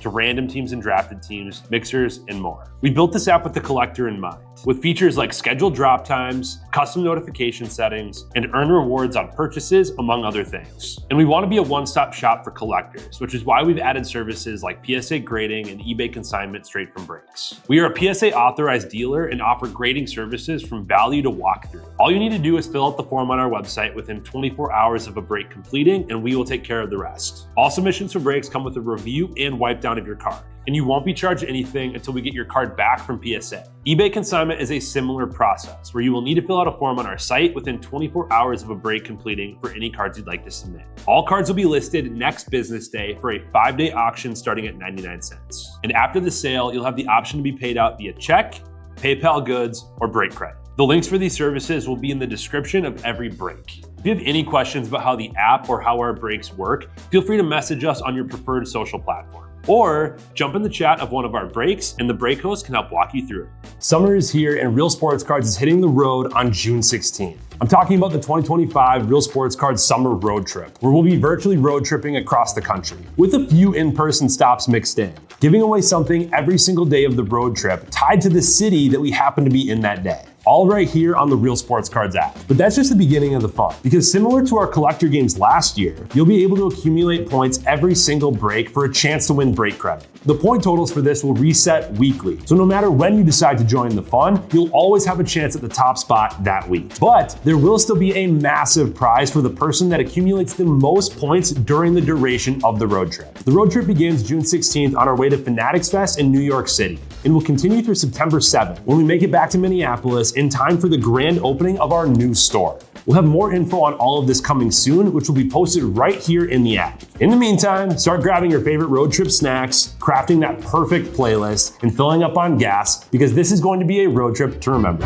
to random teams and drafted teams, mixers, and more. We built this app with the collector in mind, with features like scheduled drop times, custom notification settings, and earn rewards on purchases, among other things. And we want to be a one-stop shop for collectors, which is why we've added services like PSA grading and eBay consignment straight from breaks. We are a PSA authorized dealer and offer grading services from value to walkthrough. All you need to do is fill out the form on our website within 24 hours of a break completing, and we will take care of the rest. All submissions for breaks come with a review and wipe down of your card, and you won't be charged anything until we get your card back from PSA. eBay consignment is a similar process where you will need to fill out a form on our site within 24 hours of a break completing for any cards you'd like to submit. All cards will be listed next business day for a 5-day auction starting at 99 cents. And after the sale, you'll have the option to be paid out via check, PayPal goods, or break credit. The links for these services will be in the description of every break. If you have any questions about how the app or how our breaks work, feel free to message us on your preferred social platform. Or jump in the chat of one of our breaks and the break host can help walk you through it. Summer is here and Real Sports Cards is hitting the road on June 16th. I'm talking about the 2025 Real Sports Cards Summer Road Trip, where we'll be virtually road tripping across the country, with a few in-person stops mixed in, giving away something every single day of the road trip tied to the city that we happen to be in that day. All right here on the Real Sports Cards app. But that's just the beginning of the fun, because similar to our collector games last year, you'll be able to accumulate points every single break for a chance to win break credit. The point totals for this will reset weekly, so no matter when you decide to join the fun, you'll always have a chance at the top spot that week. But there will still be a massive prize for the person that accumulates the most points during the duration of the road trip. The road trip begins June 16th on our way to Fanatics Fest in New York City, and will continue through September 7th when we make it back to Minneapolis in time for the grand opening of our new store. We'll have more info on all of this coming soon, which will be posted right here in the app. In the meantime, start grabbing your favorite road trip snacks, crafting that perfect playlist, and filling up on gas, because this is going to be a road trip to remember.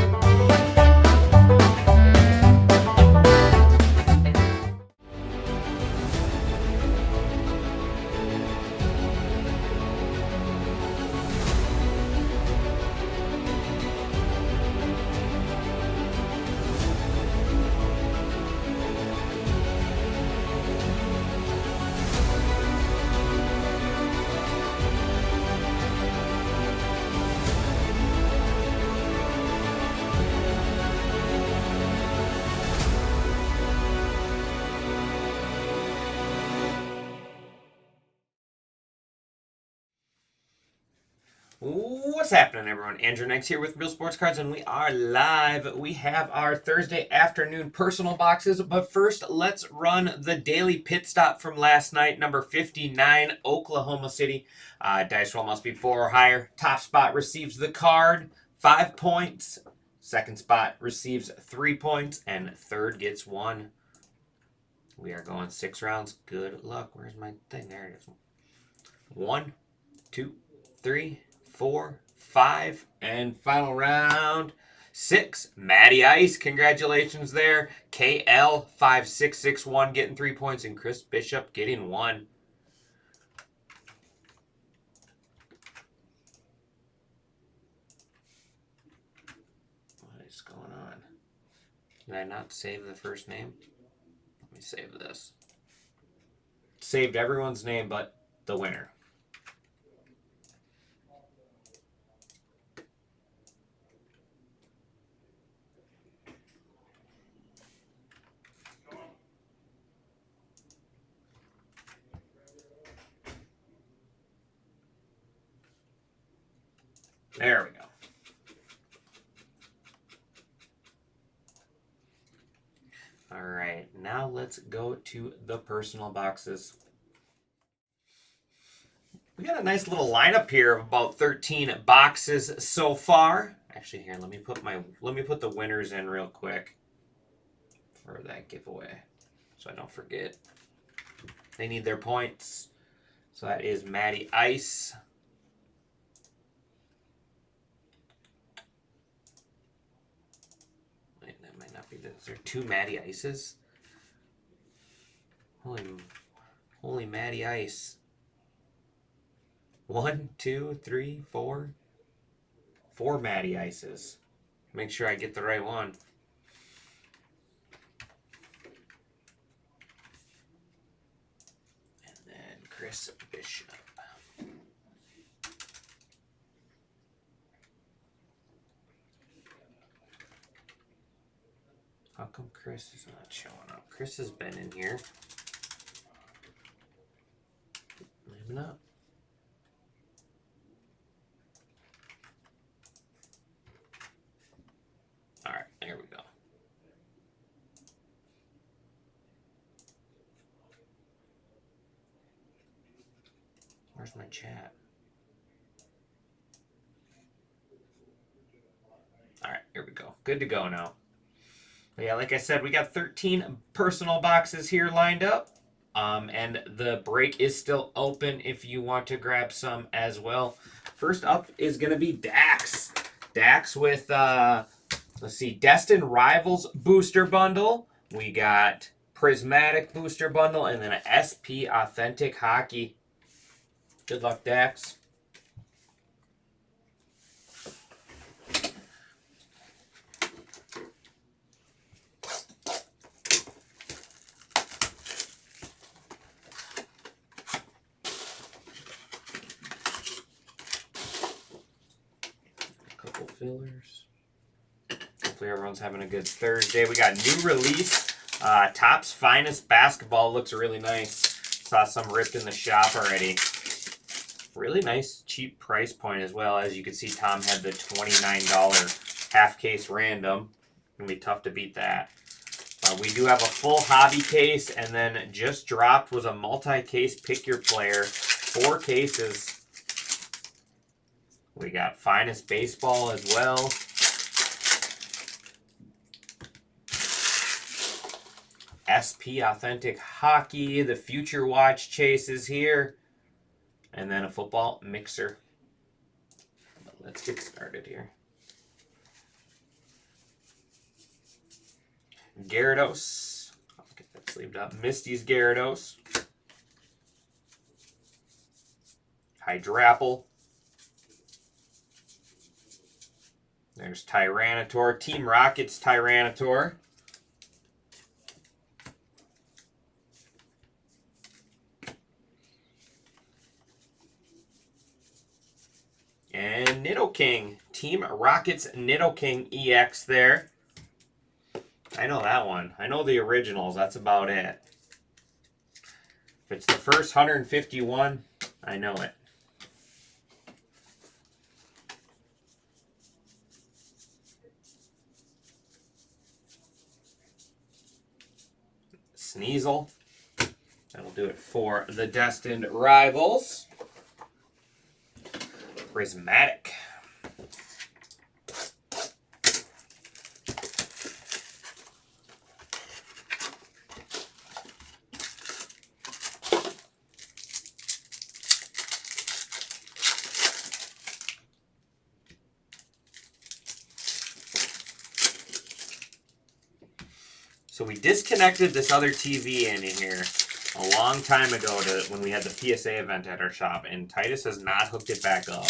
What's happening, everyone? Andrew Knights here with Real Sports Cards, and we are live. We have our Thursday afternoon personal boxes, but first, let's run the daily pit stop from last night, number 59, Oklahoma City. Dice roll must be 4 or higher. Top spot receives the card, 5 points. Second spot receives 3 points, and third gets 1. We are going 6 rounds. Good luck. Where's my thing? There it is. 1, 2, 3, 4, 5, and final round 6. Matty Ice, congratulations there. KL5661 getting 3 points, and Chris Bishop getting 1. What is going on? Did I not save the first name? Let me save this. Saved everyone's name but the winner. There we go. All right, now let's go to the personal boxes. We got a nice little lineup here of about 13 boxes so far. Actually, here, let me put the winners in real quick for that giveaway, so I don't forget. They need their points. So that is Matty Ice. Wait, that might not be this. Is there 2 Matty Ices? Holy Matty Ice. 1, 2, 3, 4. 4 Matty Ices. Make sure I get the right one. And then Chris Bishop. come Chris is not showing up? Chris has been in here. Maybe not. All right, there we go. Where's my chat? All right, here we go. Good to go now. But yeah, like I said, we got 13 personal boxes here lined up. And the break is still open if you want to grab some as well. First up is going to be Dax. Dax with, let's see, Destined Rivals Booster Bundle. We got Prismatic Booster Bundle and then an SP Authentic Hockey. Good luck, Dax. Couple fillers. Hopefully everyone's having a good Thursday. We got new release. Topps Finest Basketball looks really nice. Saw some ripped in the shop already. Really nice, cheap price point as well. As you can see, Tom had the $29 half case random. Gonna be tough to beat that. We do have a full hobby case, and then just dropped was a multi-case pick your player. 4 cases. We got Finest Baseball as well. SP Authentic Hockey. The Future Watch Chase is here. And then a football mixer. Let's get started here. Gyarados. I'll get that sleeved up. Misty's Gyarados. Hydrapple. There's Tyranitar. Team Rocket's Tyranitar. And Nidoking. Team Rocket's Nidoking EX there. I know that one. I know the originals. That's about it. If it's the first 151, I know it. Sneasel. That'll do it for the Destined Rivals. Prismatic. So we disconnected this other TV in here a long time ago when we had the PSA event at our shop, and Titus has not hooked it back up.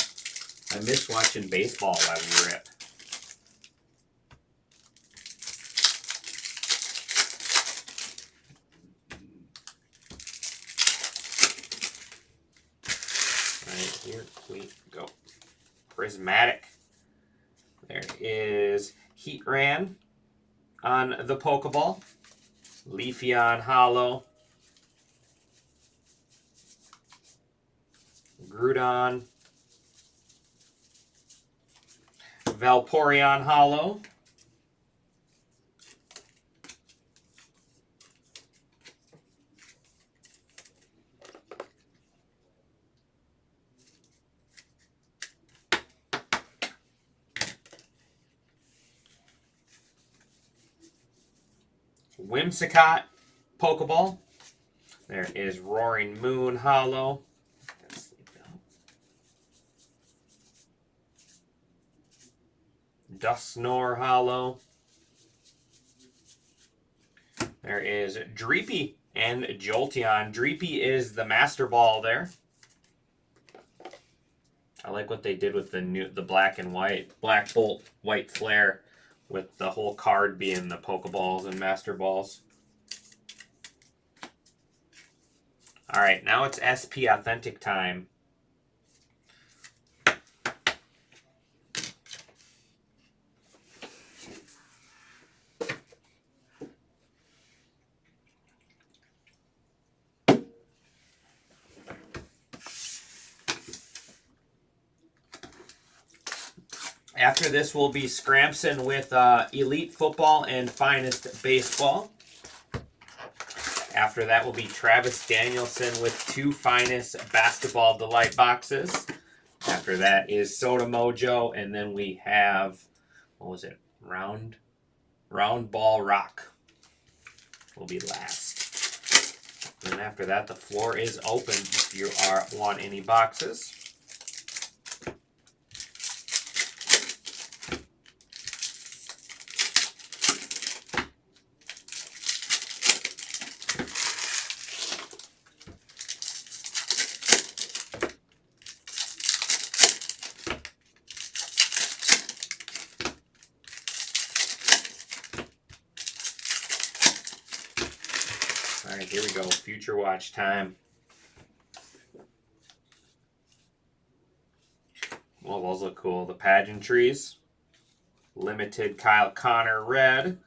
I miss watching baseball while we rip. Right here we go. Prismatic. There is Heatran on the Pokeball. Leafeon Hollow. Groudon. Vaporeon Hollow. Whimsicott Pokeball. There is Roaring Moon Hollow. Dusknoir Hollow. There is Dreepy and Jolteon. Dreepy is the Master Ball there. I like what they did with the black and white, Black Bolt, White Flare, with the whole card being the Pokeballs and Master Balls. All right, now it's SP Authentic time. After this will be Scramson with Elite Football and Finest Baseball. After that will be Travis Danielson with 2 Finest Basketball Delight boxes. After that is Soda Mojo, and then we have, what was it? Round Ball Rock will be last. And after that, the floor is open if you want any boxes. All right, here we go. Future Watch time. Well, those look cool. The Pageantries. Limited Kyle Connor red.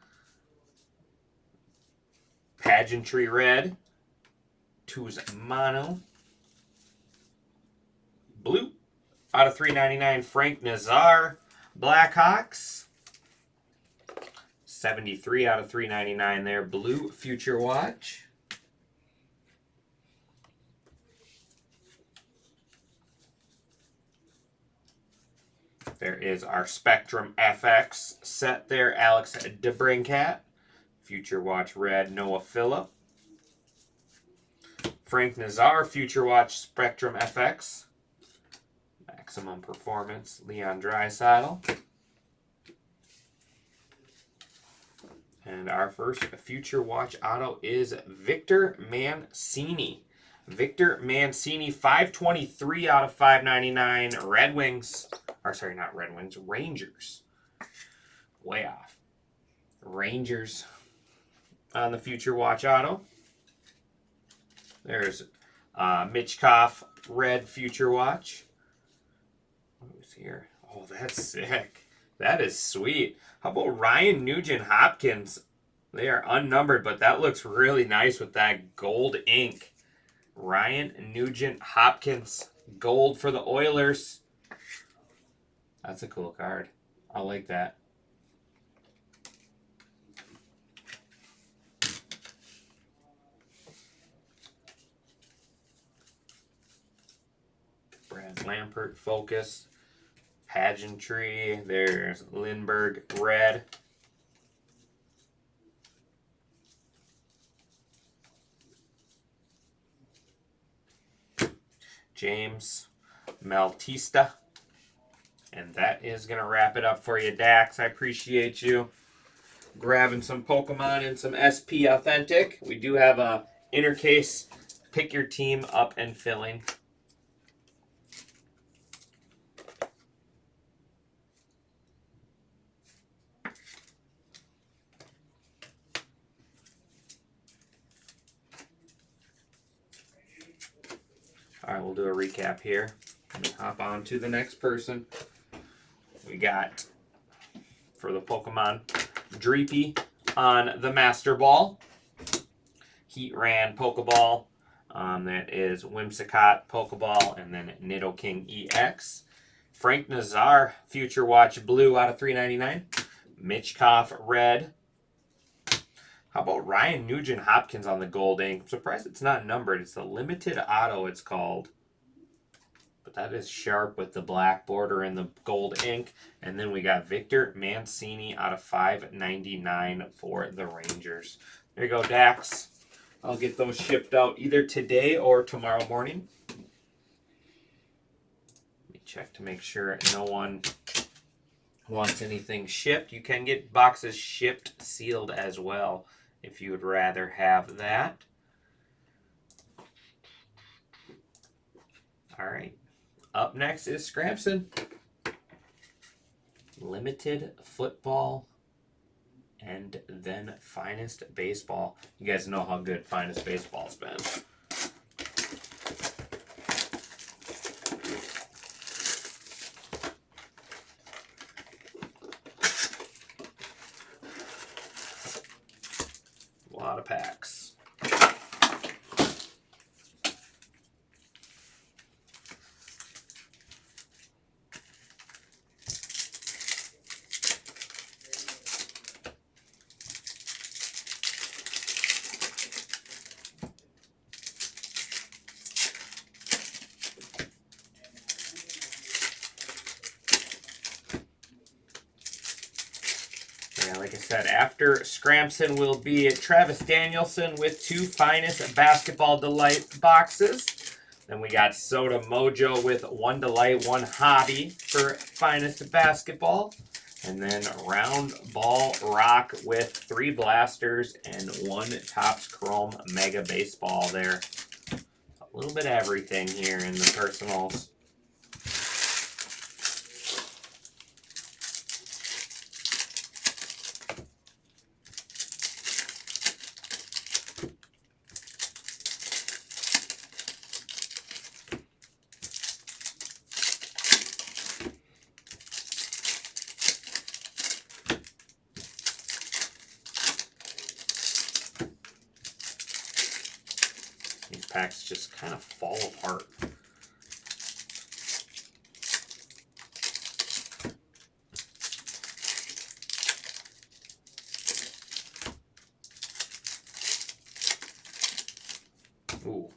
Pageantry red. Two's mono. Blue. Out of 399, Frank Nazar. Blackhawks. 73 out of 399 there. Blue Future Watch. There is our Spectrum FX set there. Alex DeBrincat. Future Watch red, Noah Phillip. Frank Nazar, Future Watch Spectrum FX. Maximum Performance, Leon Draisaitl. And our first Future Watch auto is Victor Mancini. Victor Mancini, 523 out of 599. Red Wings. Or sorry, not Red Wings. Rangers. Way off. Rangers on the Future Watch auto. There's Mitchkoff, red Future Watch. Who's here? Oh, that's sick. That is sweet. How about Ryan Nugent Hopkins? They are unnumbered, but that looks really nice with that gold ink. Ryan Nugent Hopkins, gold for the Oilers. That's a cool card. I like that. Brad Lampert, Focus. Pageantry. There's Lindbergh, red. James Maltista. And that is going to wrap it up for you, Dax. I appreciate you grabbing some Pokemon and some SP Authentic. We do have a inner case pick your team up and filling. All right, we'll do a recap here. Let me hop on to the next person. We got, for the Pokemon, Dreepy on the Master Ball. Heatran Pokeball. That is Whimsicott Pokeball. And then Nidoking EX. Frank Nazar, Future Watch Blue out of 399. Mitchkoff Red. How about Ryan Nugent Hopkins on the gold ink? I'm surprised it's not numbered. It's the limited auto, it's called. But that is sharp with the black border and the gold ink. And then we got Victor Mancini out of 599 for the Rangers. There you go, Dax. I'll get those shipped out either today or tomorrow morning. Let me check to make sure no one wants anything shipped. You can get boxes shipped sealed as well, if you would rather have that. All right. Up next is Scramson. Limited Football and then Finest Baseball. You guys know how good Finest Baseball's been. A lot of packs. like I said, after Scramson will be Travis Danielson with 2 Finest Basketball Delight boxes. Then we got Soda Mojo with 1 Delight, 1 Hobby for Finest Basketball. And then Round Ball Rock with 3 Blasters and 1 Topps Chrome Mega Baseball there. A little bit of everything here in the personals. These packs just kind of fall apart. Ooh.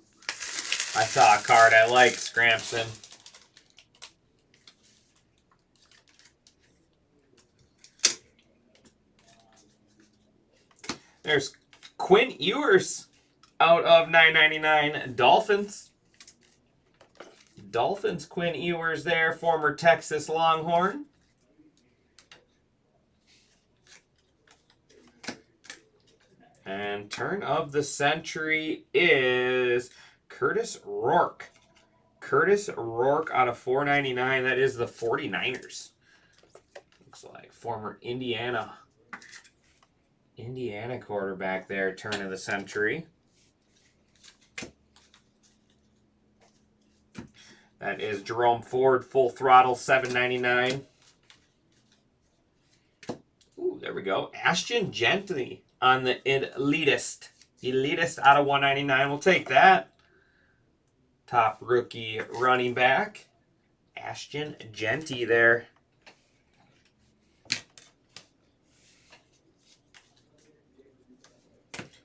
I saw a card I like, Scramson. There's Quinn Ewers out of $9.99. Dolphins. Dolphins, Quinn Ewers there, former Texas Longhorn. And turn of the century is Curtis Rourke. Curtis Rourke out of $4.99. That is the 49ers. Looks like former Indiana quarterback there, turn of the century. That is Jerome Ford, Full Throttle, $7.99. Ooh, there we go. Ashton Gentry on the Elitist. Elitist out of $1.99. We'll take that. Top rookie running back. Ashton Gentry there.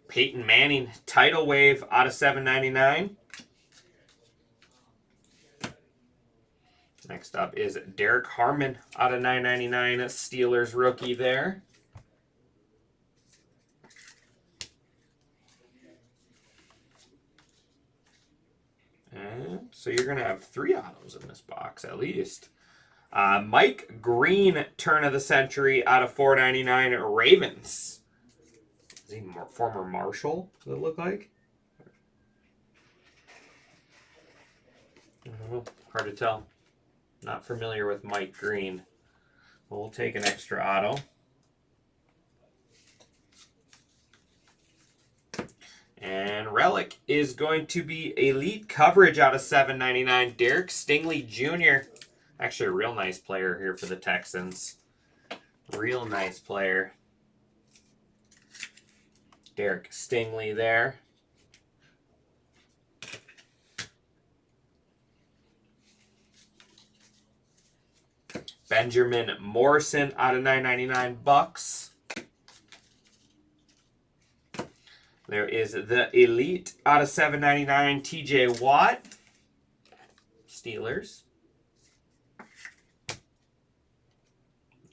Peyton Manning, Tidal Wave out of $7.99. Next up is Derek Harmon out of $9.99. Steelers rookie there. And so you're going to have 3 autos in this box at least. Mike Green, turn of the century out of $4.99. Ravens. Is he former Marshall, does it look like? I don't know. Hard to tell. Not familiar with Mike Green. We'll take an extra auto. And relic is going to be Elite Coverage out of $7.99. Derek Stingley Jr. Actually a real nice player here for the Texans. Real nice player. Derek Stingley there. Benjamin Morrison out of $9.99. There is the Elite out of $7.99. TJ Watt. Steelers.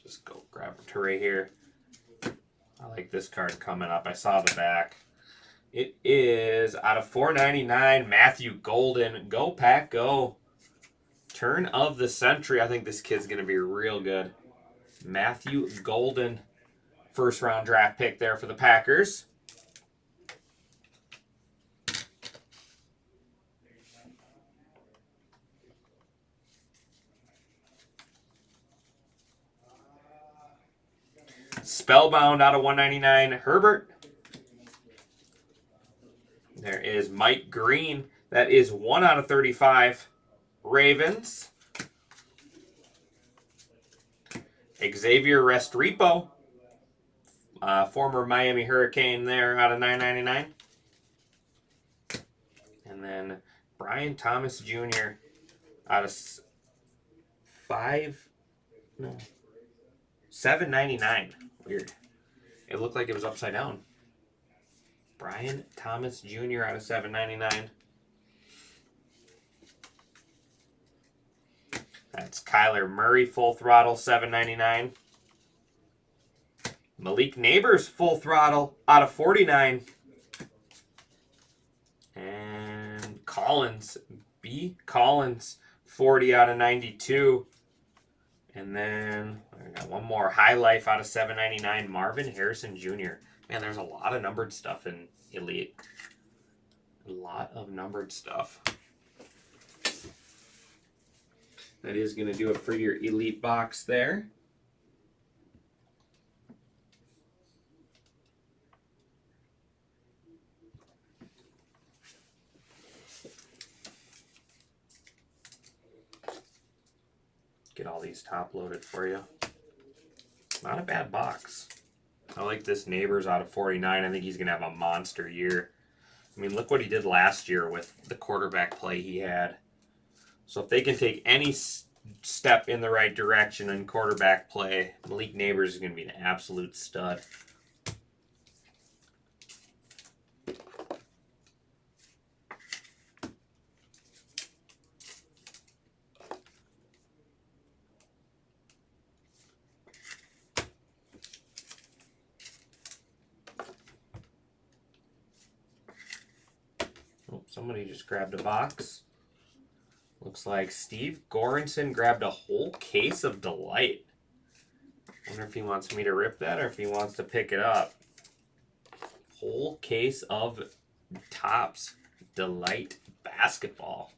Just go grab a tray here. I like this card coming up. I saw the back. It is out of $4.99. Matthew Golden. Go Pack, go. Turn of the century. I think this kid's going to be real good. Matthew Golden. First round draft pick there for the Packers. Spellbound out of $1.99. Herbert. There is Mike Green. That is 1 out of 35. Ravens. Xavier Restrepo. Former Miami Hurricane there out of $9.99. And then Brian Thomas Jr. out of $7.99. Weird. It looked like it was upside down. Brian Thomas Jr. out of $7.99. That's Kyler Murray, Full Throttle, $7.99. Malik Neighbors, full throttle, out of 49. And Collins, B. Collins, 40 out of 92. And then I got one more. High Life out of 799. Marvin Harrison Jr. Man, there's a lot of numbered stuff in Elite. A lot of numbered stuff. That is going to do it for your Elite box there. Get all these top loaded for you. Not a bad box. I like this Neighbors out of 49. I think he's going to have a monster year. I mean, look what he did last year with the quarterback play he had. So if they can take any step in the right direction in quarterback play, Malik Neighbors is going to be an absolute stud. Oh, somebody just grabbed a box. Looks like Steve Goranson grabbed a whole case of Delight. Wonder if he wants me to rip that or if he wants to pick it up. Whole case of Topps Delight basketball.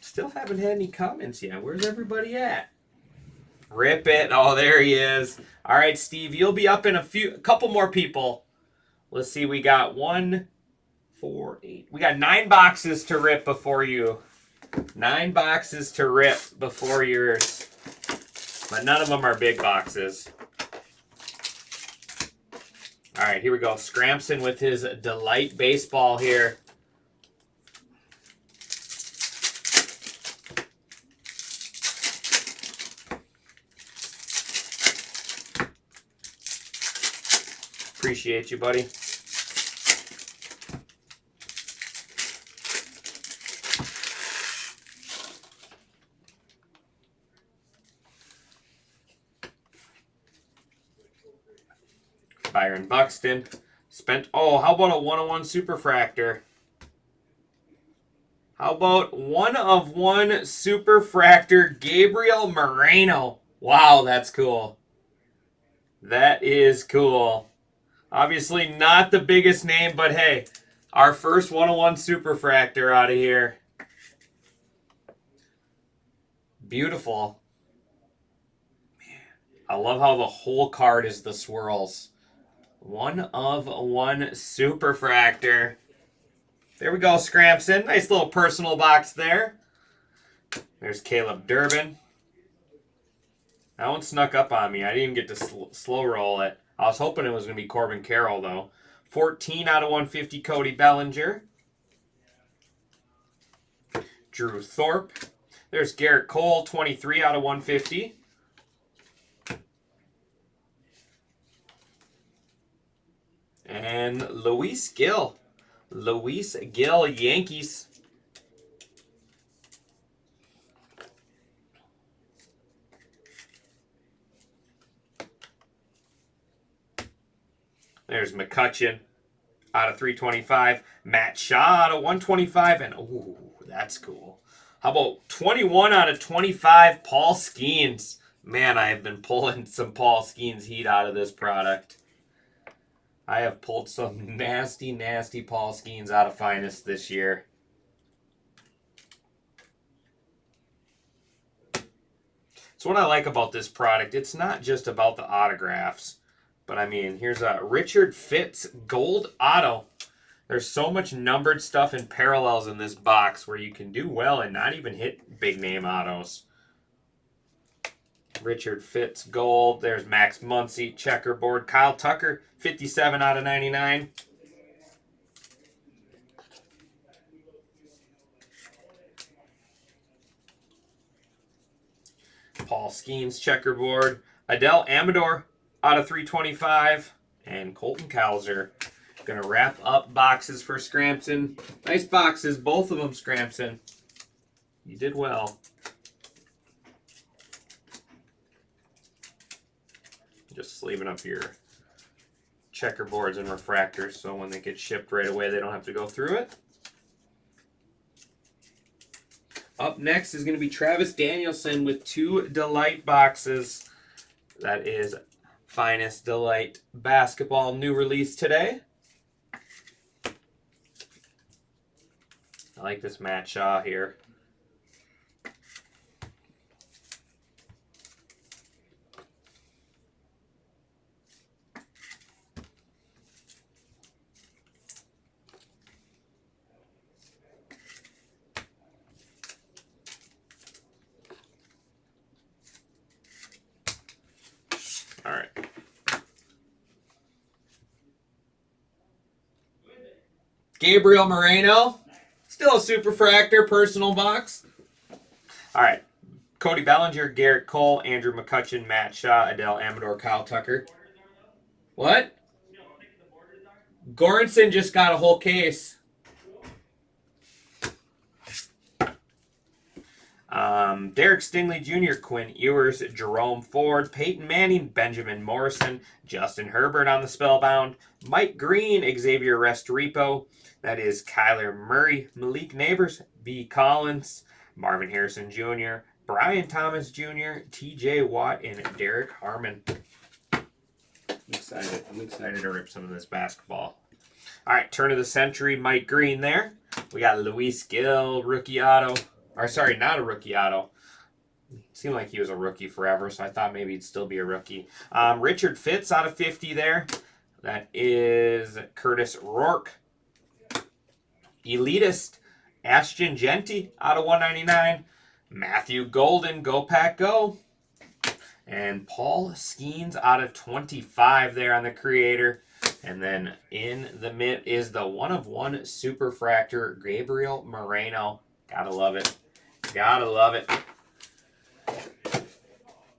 Still haven't had any comments yet. Where's everybody at? Rip it. Oh, there he is. All right, Steve, you'll be up in a couple more people. Let's see. We got 1, 4, 8. We got 9 boxes to rip before you. 9 boxes to rip before yours. But none of them are big boxes. All right, here we go. Scrampson with his Delight baseball here. Appreciate you, buddy. Byron Buxton. Spent. Oh, how about a 101 Superfractor? How about 1/1 Superfractor Gabriel Moreno? Wow, that's cool. That is cool. Obviously not the biggest name, but hey, our first 101 Superfractor out of here. Beautiful. Man, I love how the whole card is the swirls. 1/1 Superfractor. There we go, Scrampson. Nice little personal box there. There's Caleb Durbin. That one snuck up on me. I didn't even get to slow roll it. I was hoping it was going to be Corbin Carroll, though. 14 out of 150, Cody Bellinger. Drew Thorpe. There's Garrett Cole, 23 out of 150. And Luis Gill. Luis Gill, Yankees. There's McCutcheon out of 325. Matt Shaw out of 125. And, ooh, that's cool. How about 21 out of 25, Paul Skeens? Man, I have been pulling some Paul Skeens heat out of this product. I have pulled some nasty, nasty Paul Skeens out of Finest this year. So what I like about this product, it's not just about the autographs. But I mean, here's a Richard Fitz Gold Auto. There's so much numbered stuff and parallels in this box where you can do well and not even hit big name autos. Richard Fitz Gold. There's Max Muncy, checkerboard. Kyle Tucker, 57 out of 99. Paul Skeens, checkerboard. Adele Amador out of 325. and Colton Cowser. Gonna wrap up boxes for Scrampton. Nice boxes, both of them, Scrampton. You did well. Just sleeving up your checkerboards and refractors so when they get shipped right away, they don't have to go through it. Up next is going to be Travis Danielson with 2 Delight boxes. That is Finest Delight Basketball, new release today. I like this Matt Shaw here. All right. Gabriel Moreno. Still a Superfractor personal box. All right. Cody Bellinger, Garrett Cole, Andrew McCutchen, Matt Shaw, Adele Amador, Kyle Tucker. What? Goranson just got a whole case. Derek Stingley Jr., Quinn Ewers, Jerome Ford, Peyton Manning, Benjamin Morrison, Justin Herbert on the Spellbound, Mike Green, Xavier Restrepo, that is Kyler Murray, Malik Neighbors, B. Collins, Marvin Harrison Jr., Brian Thomas Jr., TJ Watt, and Derek Harmon. I'm excited to rip some of this basketball. All right, turn of the century, Mike Green there. We got Luis Gill, rookie auto. Or sorry, not a rookie auto. Seemed like he was a rookie forever, so I thought maybe he'd still be a rookie. Richard Fitz out of 50 there. That is Curtis Rourke. Elitist, Ashton Genty out of 199. Matthew Golden, Go Pack Go. And Paul Skeens out of 25 there on the Creator. And then in the mid is the 1/1 Superfractor, Gabriel Moreno. Gotta love it. Gotta love it.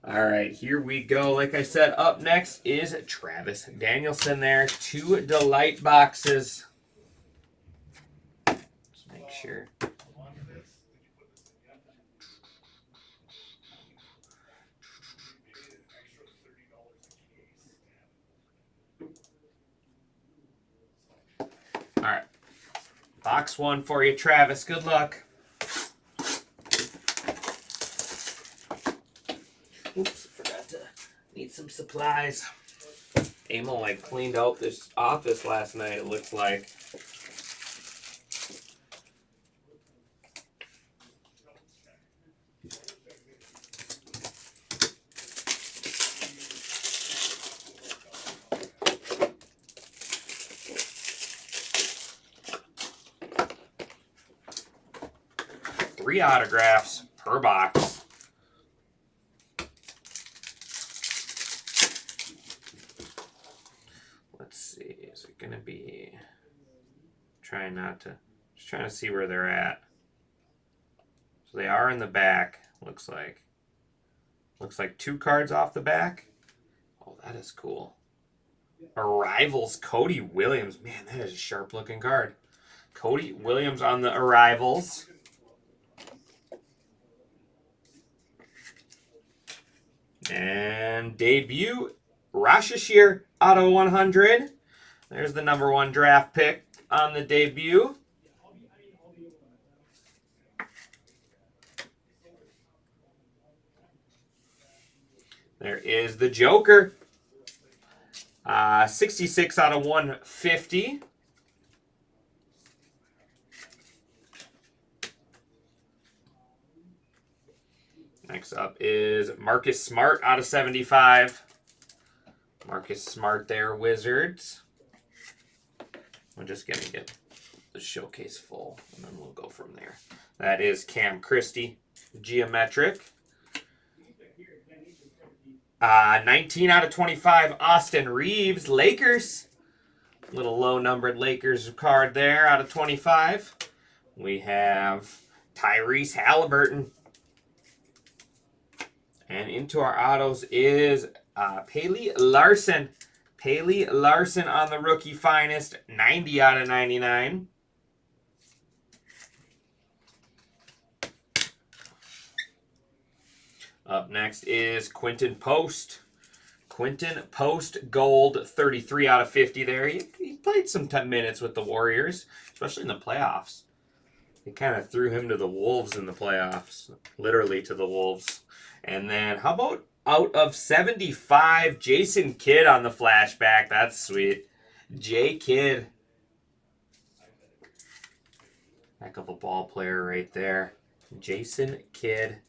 All right, here we go. Like I said, up next is Travis Danielson there. 2 Delight boxes. Just make sure. All right. Box 1 for you, Travis. Good luck. Oops, forgot to need some supplies. Emil like cleaned out this office last night, it looks like. Three autographs per box. Let's see, is it gonna be just trying to see where they're at. So they are in the back, looks like 2 cards off the back. Oh, that is cool. Arrivals, Cody Williams. Man, that is a sharp looking card. Cody Williams on the Arrivals. And debut, Rashashir auto 100. There's the #1 draft pick on the debut. There is the Joker. 66 out of 150. Next up is Marcus Smart out of 75. Marcus Smart there, Wizards. I'm just going to get the showcase full, and then we'll go from there. That is Cam Christie, Geometric. 19 out of 25, Austin Reeves, Lakers. Little low-numbered Lakers card there out of 25. We have Tyrese Halliburton. And into our autos is Paley Larson. Haley Larson on the rookie finest, 90 out of 99. Up next is Quinton Post. Quinton Post gold, 33 out of 50 there. He played some 10 minutes with the Warriors, especially in the playoffs. They kind of threw him to the Wolves in the playoffs, literally to the Wolves. And then how about out of 75, Jason Kidd on the flashback. That's sweet. J. Kidd. Heck of a ball player right there. Jason Kidd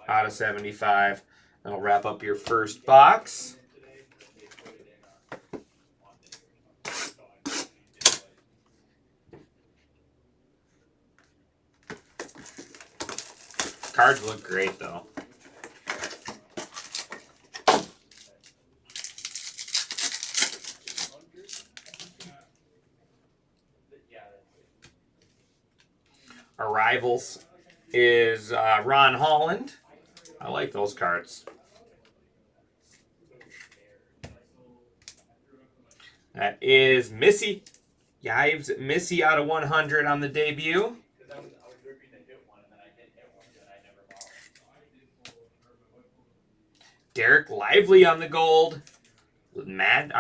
out of 75. That'll wrap up your first box. Cards look great though. Arrivals is Ron Holland. I like those cards. That is Missy. Yives Missy out of 100 on the debut. Derek Lively on the gold. Magic.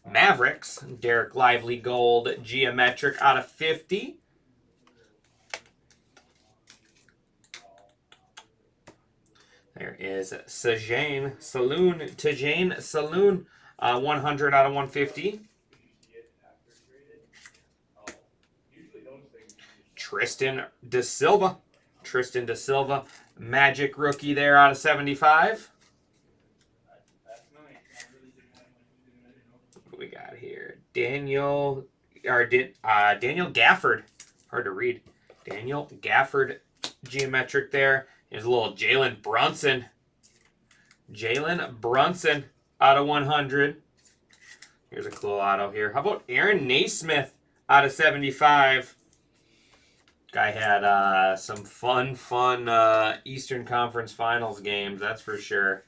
Mavericks. Derek Lively gold. Geometric out of 50. There is Tajane Saloon, 100 out of 150. Tristan Da Silva, Magic rookie there out of 75. What we got here? Daniel Gafford, hard to read. Daniel Gafford, geometric there. Here's a little Jalen Brunson. Out of 100. Here's a cool auto here. How about Aaron Naismith out of 75? Guy had some fun Eastern Conference Finals games, that's for sure.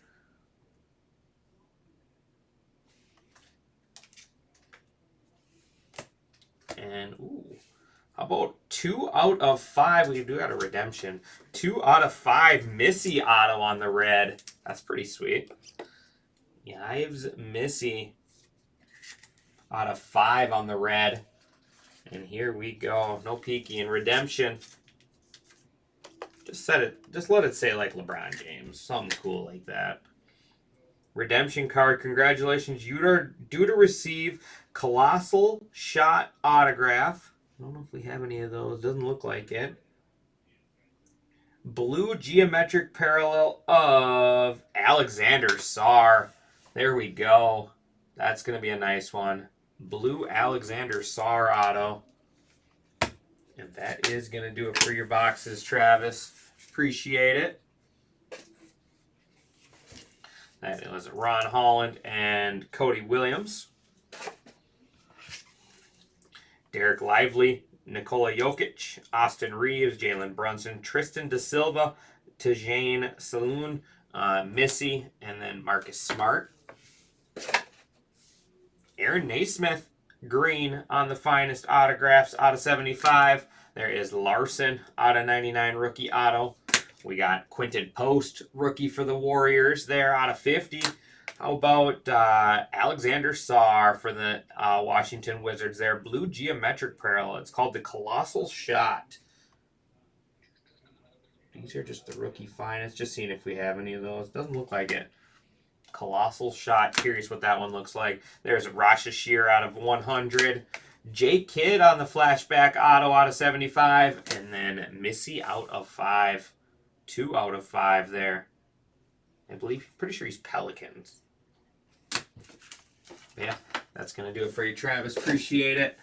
And, how about 2 out of 5? We do got a redemption. 2 out of 5 Missy auto on the red. That's pretty sweet. Yives Missy out of 5 on the red. And here we go. No peeky and redemption. Just let it say like LeBron James. Something cool like that. Redemption card. Congratulations. You are due to receive Colossal Shot autograph. I don't know if we have any of those. Doesn't look like it. Blue geometric parallel of Alexander Sarr. There we go. That's going to be a nice one. Blue Alexander Sarr auto. And that is going to do it for your boxes, Travis. Appreciate it. That was Ron Holland and Cody Williams. Derek Lively, Nikola Jokic, Austin Reeves, Jalen Brunson, Tristan Da Silva, Tajane Saloon, Missy, and then Marcus Smart. Aaron Naismith, green on the finest autographs out of 75. There is Larson out of 99 rookie auto. We got Quinton Post, rookie for the Warriors there out of 50. How about Alexander Sarr for the Washington Wizards there? Blue geometric parallel. It's called the Colossal Shot. These are just the rookie finest. Just seeing if we have any of those. Doesn't look like it. Colossal Shot. Curious what that one looks like. There's Rasha Shear out of 100. J. Kidd on the flashback auto out of 75. And then Missy out of 5. 2 out of 5 there. I believe, pretty sure he's Pelicans. Yeah, that's going to do it for you, Travis. Appreciate it.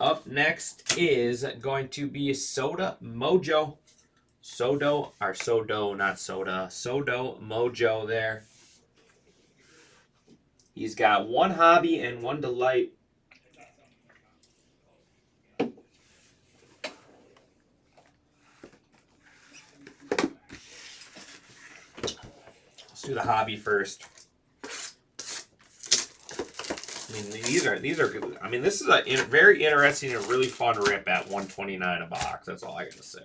Up next is going to be Soda Mojo. Sodo Mojo there. He's got 1 hobby and 1 delight. Let's do the hobby first. mean, these are good. I mean, this is a very interesting and really fun rip at $129 a box. That's all I gotta say.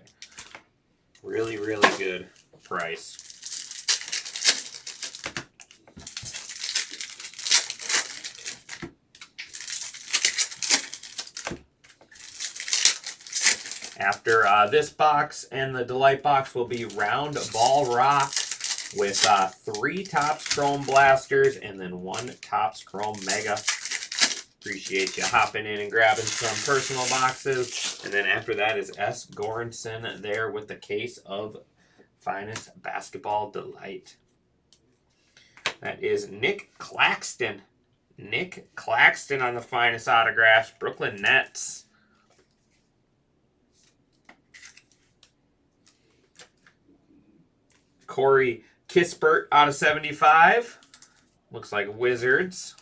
Really, really good price. After this box and the Delight box will be Round Ball Rock with 3 Topps Chrome Blasters and then 1 Topps Chrome Mega. Appreciate you hopping in and grabbing some personal boxes. And then after that is S. Goranson there with the case of Finest Basketball Delight. That is Nick Claxton. Nick Claxton on the Finest Autographs. Brooklyn Nets. Corey Kispert out of 75. Looks like Wizards.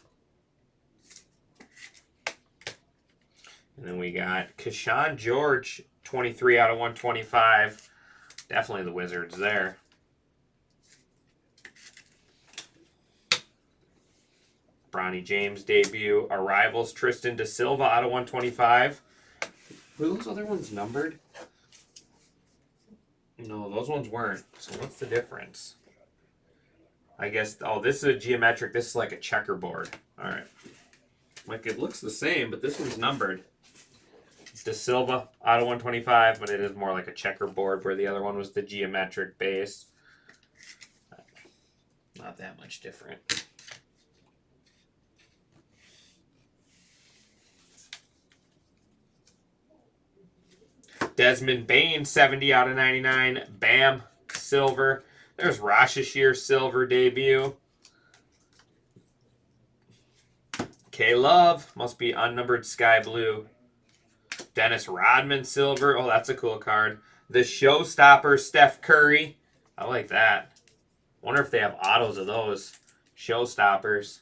And then we got Keshawn George, 23 out of 125. Definitely the Wizards there. Bronny James debut. Arrivals, Tristan Da Silva out of 125. Were those other ones numbered? No, those ones weren't. So what's the difference? I guess, oh, this is a geometric. This is like a checkerboard. All right. Like, it looks the same, but this one's numbered. Da Silva out of 125, but it is more like a checkerboard where the other one was the geometric base. Not that much different. Desmond Bain, 70 out of 99. Bam, silver. There's Rashashir, silver debut. K-Love, must be unnumbered sky blue. Dennis Rodman, silver. Oh, that's a cool card. The Showstopper, Steph Curry. I like that. Wonder if they have autos of those. Showstoppers.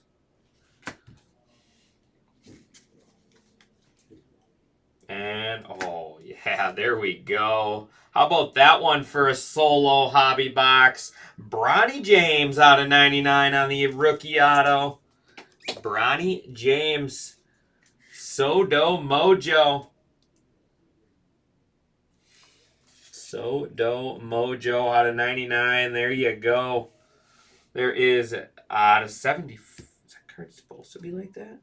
And, oh, yeah, there we go. How about that one for a solo hobby box? Bronny James out of 99 on the rookie auto. Bronny James. Sodo Mojo. Sodo Mojo out of 99. There you go. There is out of 70. Is that card supposed to be like that?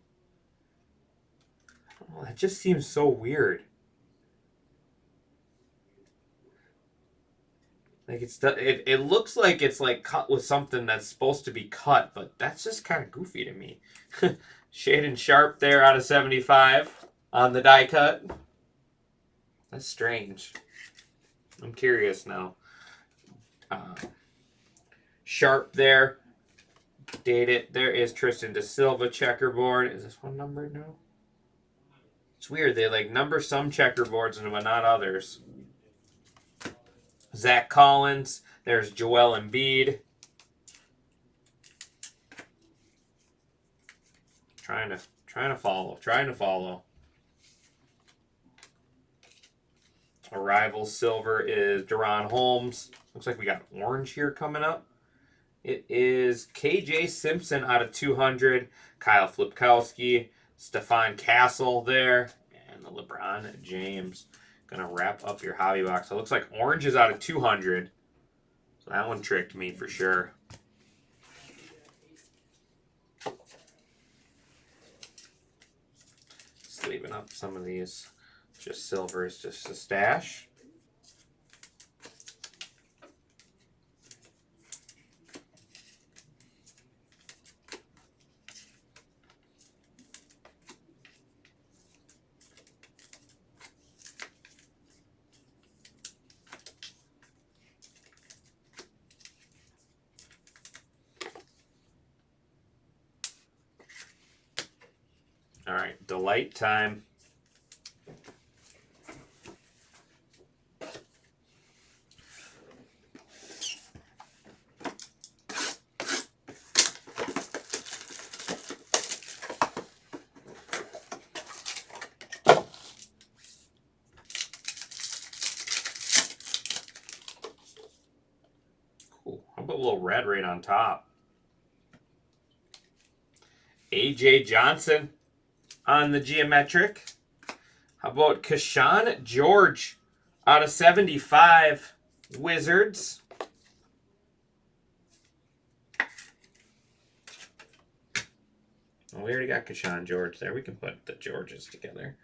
Oh, that just seems so weird. Like it looks like it's like cut with something that's supposed to be cut, but that's just kind of goofy to me. Shaden Sharp there out of 75 on the die cut. That's strange. I'm curious now. Sharp there. Date it. There is Tristan Da Silva checkerboard. Is this one numbered now? It's weird. They like number some checkerboards but not others. Zach Collins. There's Joel Embiid. Trying to follow. Arrival silver is Deron Holmes. Looks like we got orange here coming up. It is KJ Simpson out of 200. Kyle Flipkowski. Stephon Castle there. And the LeBron James. Gonna wrap up your hobby box. So it looks like orange is out of 200. So that one tricked me for sure. Just leaving up some of these. Just silver is just a stash. All right, Delight time. Cool. I'll put a little red right on top. A.J. Johnson on the geometric. How about Keshawn George out of 75, Wizards. Well, we already got Keshawn George there. We can put the Georges together.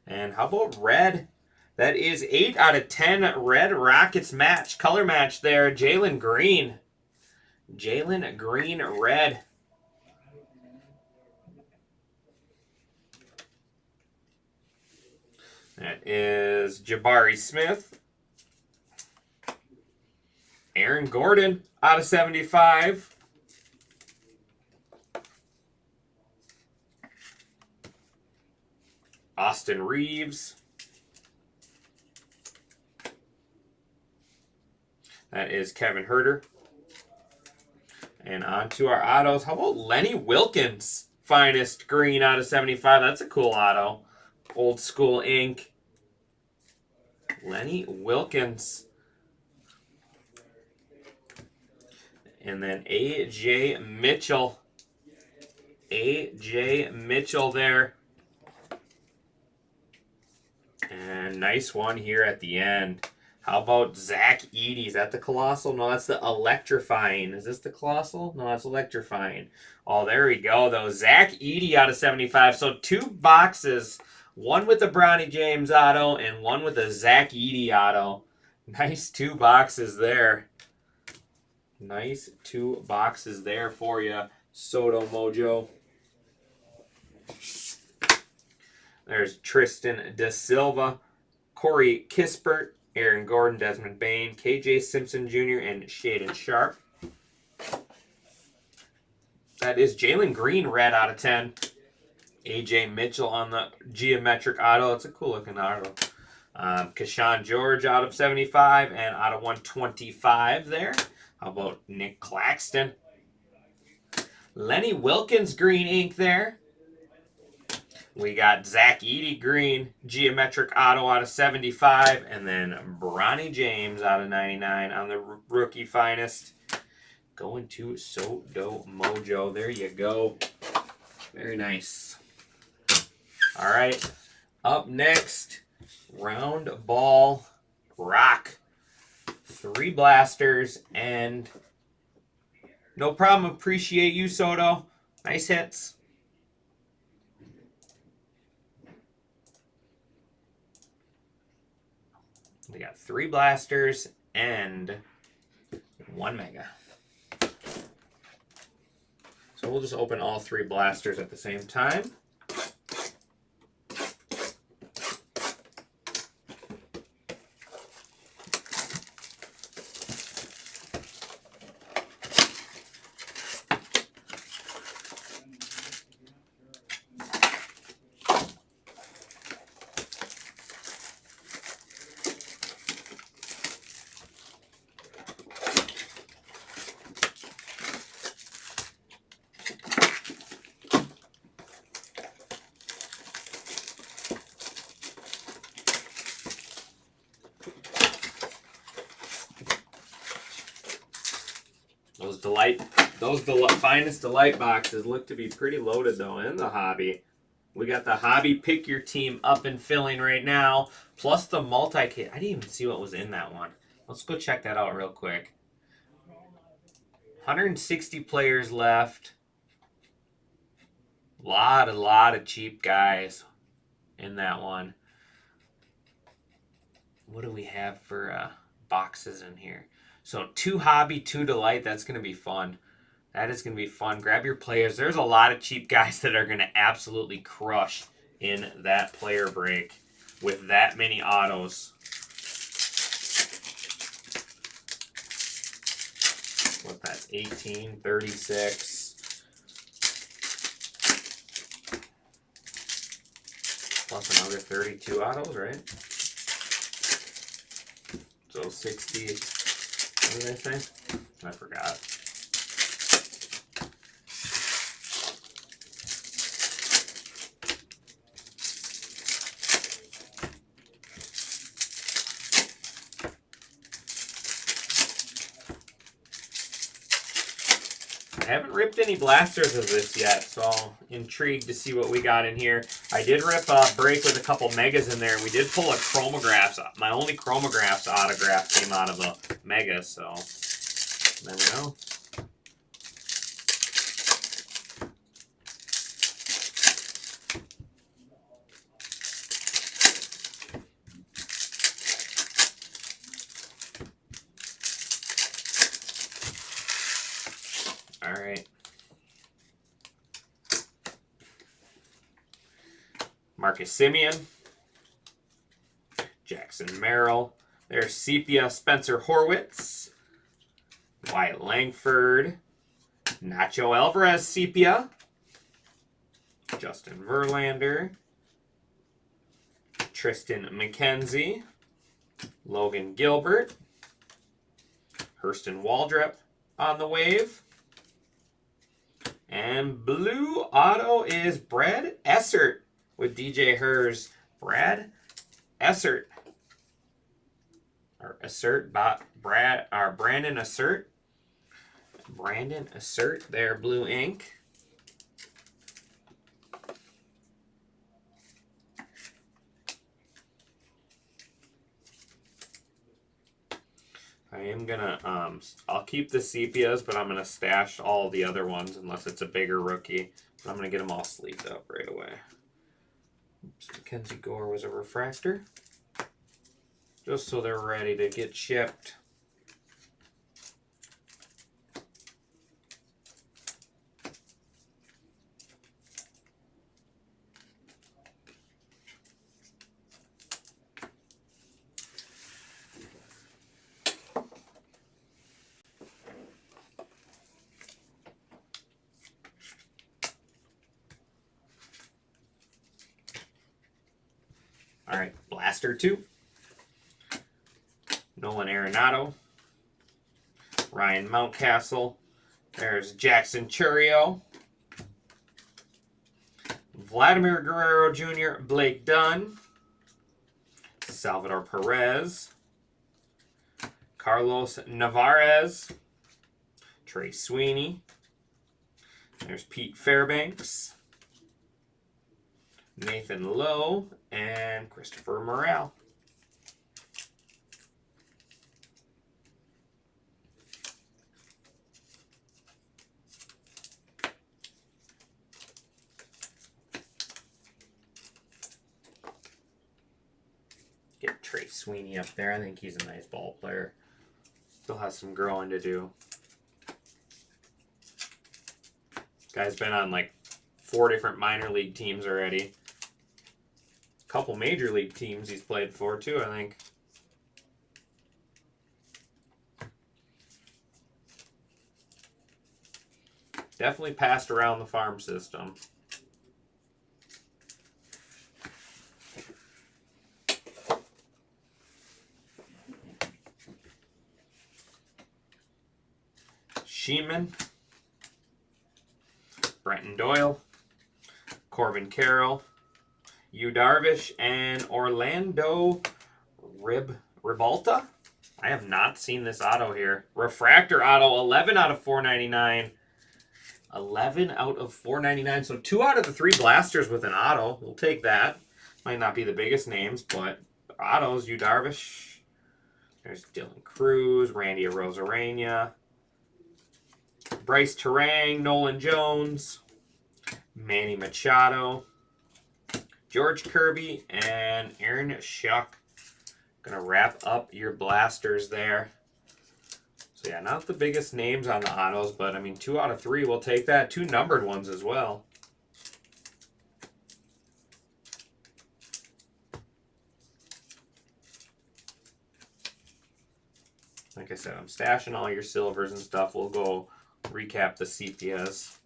And how about red? That is 8 out of 10 Red Rockets match. Color match there. Jalen Green. Jalen Green red. That is Jabari Smith. Aaron Gordon out of 75. Austin Reeves. That is Kevin Huerter. And on to our autos. How about Lenny Wilkens? Finest green out of 75. That's a cool auto. Old school ink. Lenny Wilkens. And then A.J. Mitchell. A.J. Mitchell there. And nice one here at the end. How about Zach Edey? Is that the Colossal? No, that's the Electrifying. Is this the Colossal? No, that's Electrifying. Oh, there we go, though. Zach Edey out of 75. So 2 boxes. One with the Bronny James auto and one with the Zach Edey auto. Nice 2 boxes there. Nice 2 boxes there for you, Soto Mojo. There's Tristan Da Silva, Corey Kispert, Aaron Gordon, Desmond Bain, KJ Simpson Jr., and Shaden Sharp. That is Jalen Green red out of 10. AJ Mitchell on the geometric auto. It's a cool looking auto. Keshawn George out of 75 and out of 125 there. How about Nick Claxton? Lenny Wilkens green ink there. We got Zach Edey green, geometric auto out of 75, and then Bronny James out of 99 on the rookie finest. Going to Soto Mojo. There you go. Very nice. All right. Up next, round ball rock. 3 blasters and no problem. Appreciate you, Soto. Nice hits. We got 3 blasters and 1 mega. So we'll just open all 3 blasters at the same time. Those finest delight boxes look to be pretty loaded though in the hobby. We got the hobby pick your team up and filling right now, plus the multi-kit. I didn't even see what was in that one. Let's go check that out real quick. 160 players left. Lot of cheap guys in that one. What do we have for boxes in here? So 2 hobby, 2 delight. That's going to be fun. That is going to be fun. Grab your players. There's a lot of cheap guys that are going to absolutely crush in that player break with that many autos. What, that's 18, 36. Plus another 32 autos, right? So 60. What did I say? I forgot. I haven't ripped any blasters of this yet, so I'm intrigued to see what we got in here. I did rip a break with a couple megas in there. We did pull a chromographs. My only chromographs autograph came out of a mega, so never know. All right. Marcus Simeon. Jackson Merrill. There's Sepia Spencer Horwitz. Wyatt Langford. Nacho Alvarez Sepia. Justin Verlander. Tristan McKenzie. Logan Gilbert. Hurston Waldrep on the wave. And blue auto is Brad Essert with DJ Hers. Brad Essert. Or Assert, Brandon Assert. Brandon Assert, there, blue ink. I am gonna, I'll keep the sepias, but I'm gonna stash all the other ones unless it's a bigger rookie. I'm gonna get them all sleeved up right away. Oops, Mackenzie Gore was a refractor. Just so they're ready to get shipped. All right, Blaster 2. Nolan Arenado. Ryan Mountcastle. There's Jackson Chourio. Vladimir Guerrero Jr., Blake Dunn. Salvador Perez. Carlos Navarez. Trey Sweeney. There's Pete Fairbanks. Nathan Lowe and Christopher Morale. Get Trey Sweeney up there. I think he's a nice ball player. Still has some growing to do. Guy's been on like 4 different minor league teams already. Couple major league teams he's played for too, I think. Definitely passed around the farm system. Sheeman. Brenton Doyle. Corbin Carroll. Yu Darvish and Orlando Ribalta. I have not seen this auto here. Refractor auto, 11 out of 499. 11 out of 499. So 2 out of the 3 blasters with an auto. We'll take that. Might not be the biggest names, but autos, Yu Darvish. There's Dylan Cruz, Randy Arozarena. Bryce Terang, Nolan Jones. Manny Machado. George Kirby and Aaron Shuck. Gonna wrap up your blasters there. So yeah, not the biggest names on the autos, but I mean 2 out of 3, we'll take that. 2 numbered ones as well. Like I said, I'm stashing all your silvers and stuff. We'll go recap the sepias.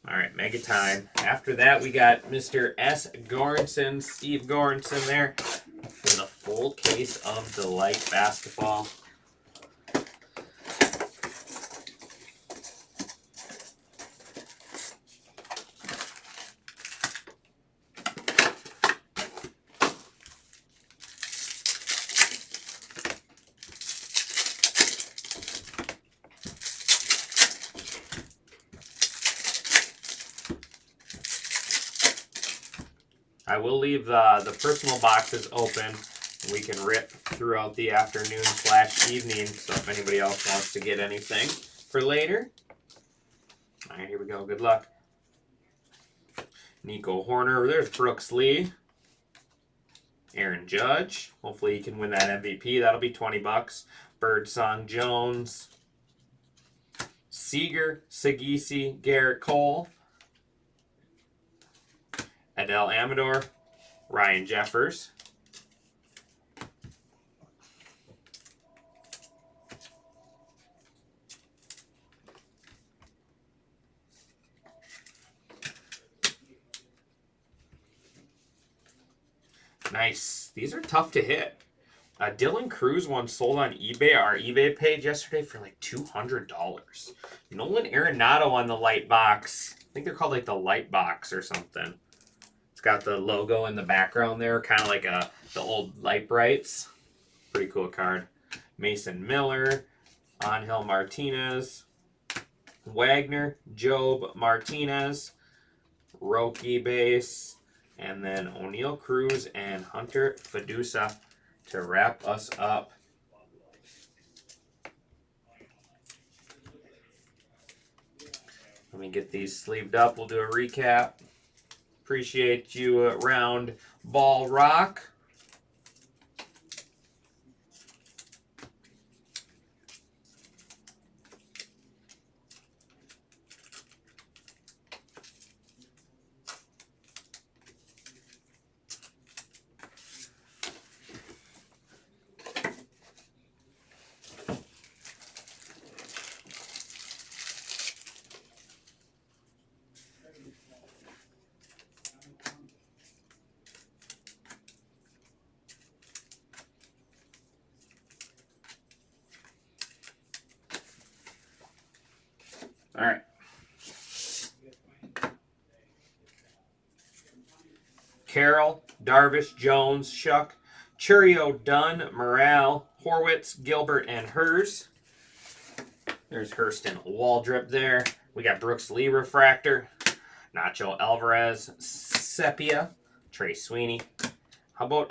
All right, mega time. After that, we got Mr. S. Goranson, Steve Goranson there with a full case of Delight basketball. I will leave the personal boxes open. We can rip throughout the afternoon / evening. So if anybody else wants to get anything for later. All right, here we go. Good luck. Nico Horner. There's Brooks Lee. Aaron Judge. Hopefully he can win that MVP. That'll be $20. Birdsong Jones. Seager, Sagisi, Garrett Cole. Adele Amador. Ryan Jeffers. Nice. These are tough to hit. Dylan Cruz one sold on eBay, our eBay page yesterday for like $200. Nolan Arenado on the light box. I think they're called like the light box or something. It's got the logo in the background there, kind of like the old light brights. Pretty cool card. Mason Miller, Angel Martinez, Wagner, Job Martinez, Roki base, and then O'Neal Cruz and Hunter Fidusa to wrap us up. Let me get these sleeved up. We'll do a recap. Appreciate you, Round Ball Rock. All right. Carroll, Darvish, Jones, Shuck, Churio, Dunn, Morale, Horwitz, Gilbert, and Hers. There's Hurston Waldrip there. We got Brooks Lee refractor, Nacho Alvarez, Sepia, Trey Sweeney. How about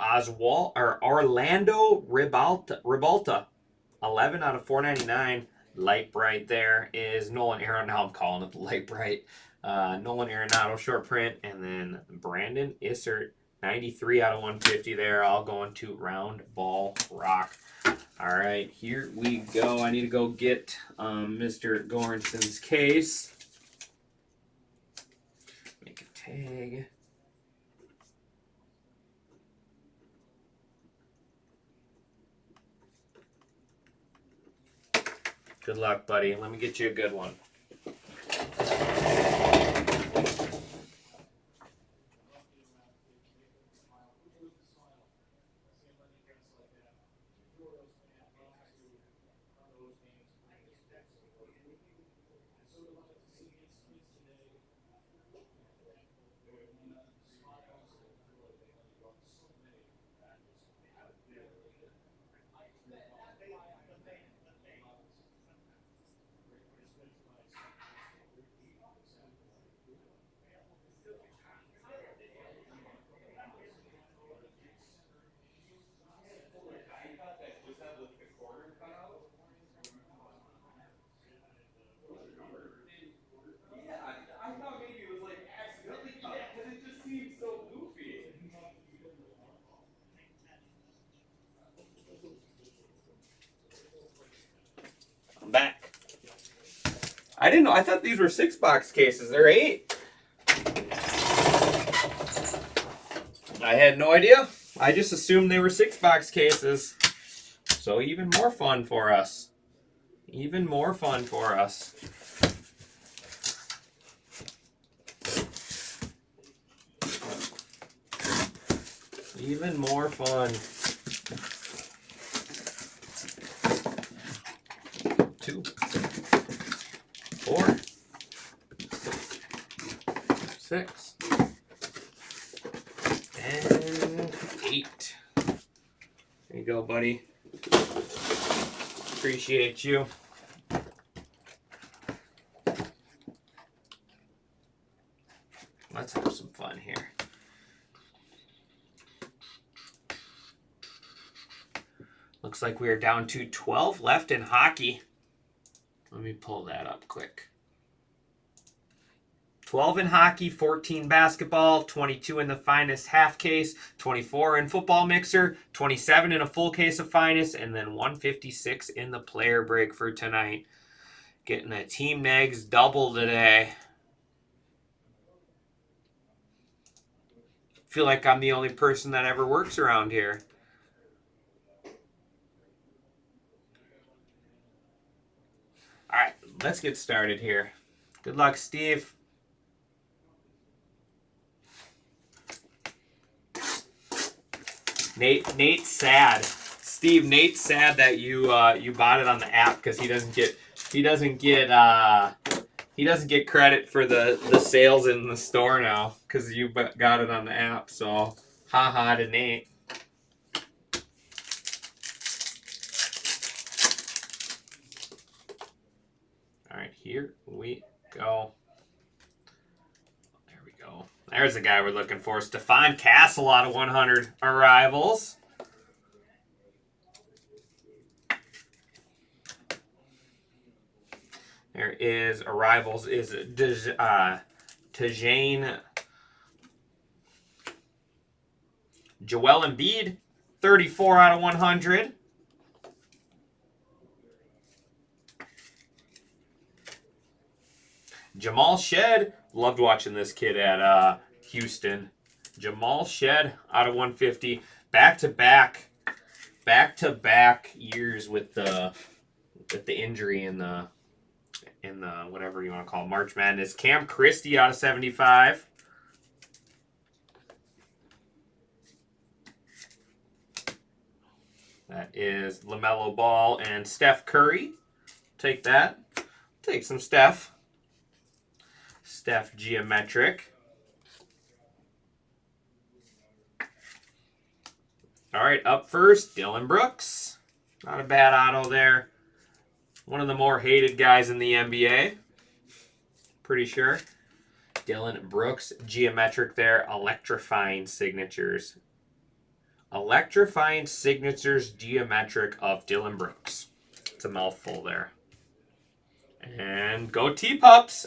Orlando Ribalta, 11 out of 499. Light bright there is Nolan Arenado. Now I'm calling it the light bright. Nolan Arenado short print, and then Brandon Issert, 93 out of 150 there, all going to Round Ball Rock. All right, here we go. I need to go get Mr. Goranson's case. Make a tag. Good luck, buddy. Let me get you a good one. I'm back. I didn't know. I thought these were 6-box cases. They're 8. I had no idea. I just assumed they were 6-box cases. So even more fun for us. Even more fun for us. Even more fun. 2, 4, 6, and 8. There you go, buddy. Appreciate you. Let's have some fun here. Looks like we are down to 12 left in hockey. Let me pull that up quick. 12 in hockey, 14 basketball, 22 in the Finest half case, 24 in football mixer, 27 in a full case of Finest, and then 156 in the player break for tonight. Getting a Team Negs double today. Feel like I'm the only person that ever works around here. All right, let's get started here. Good luck, Steve. Nate's sad. Steve, Nate's sad that you bought it on the app because he doesn't get credit for the sales in the store now because you got it on the app. So, haha to Nate. All right, here we go. There we go. There's the guy we're looking for. Stefan Castle out of 100 arrivals. There is arrivals is Tajane Joel Embiid, 34 out of 100. Jamal Shed, loved watching this kid at Houston. Jamal Shed out of 150. Back-to-back years with the injury in the whatever you want to call it, March Madness. Cam Christie out of 75. That is LaMelo Ball and Steph Curry. Take that. Take some Steph. Steph Geometric. All right, up first, Dylan Brooks. Not a bad auto there. One of the more hated guys in the NBA. Pretty sure. Dylan Brooks, Geometric there. Electrifying signatures. Electrifying signatures, Geometric of Dylan Brooks. It's a mouthful there. And go T-Pups.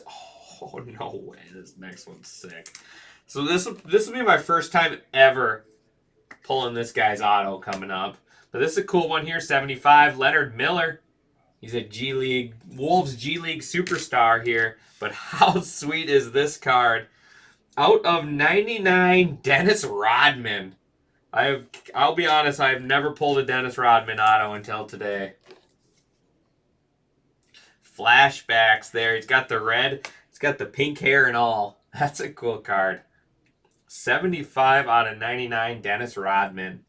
Oh, no way. This next one's sick. So this will be my first time ever pulling this guy's auto coming up. But this is a cool one here. 75, Leonard Miller. He's a G League, Wolves G League superstar here. But how sweet is this card? Out of 99, Dennis Rodman. I'll be honest, I've never pulled a Dennis Rodman auto until today. Flashbacks there. He's got the red. He's got the pink hair and all. That's a cool card. 75 out of 99, Dennis Rodman.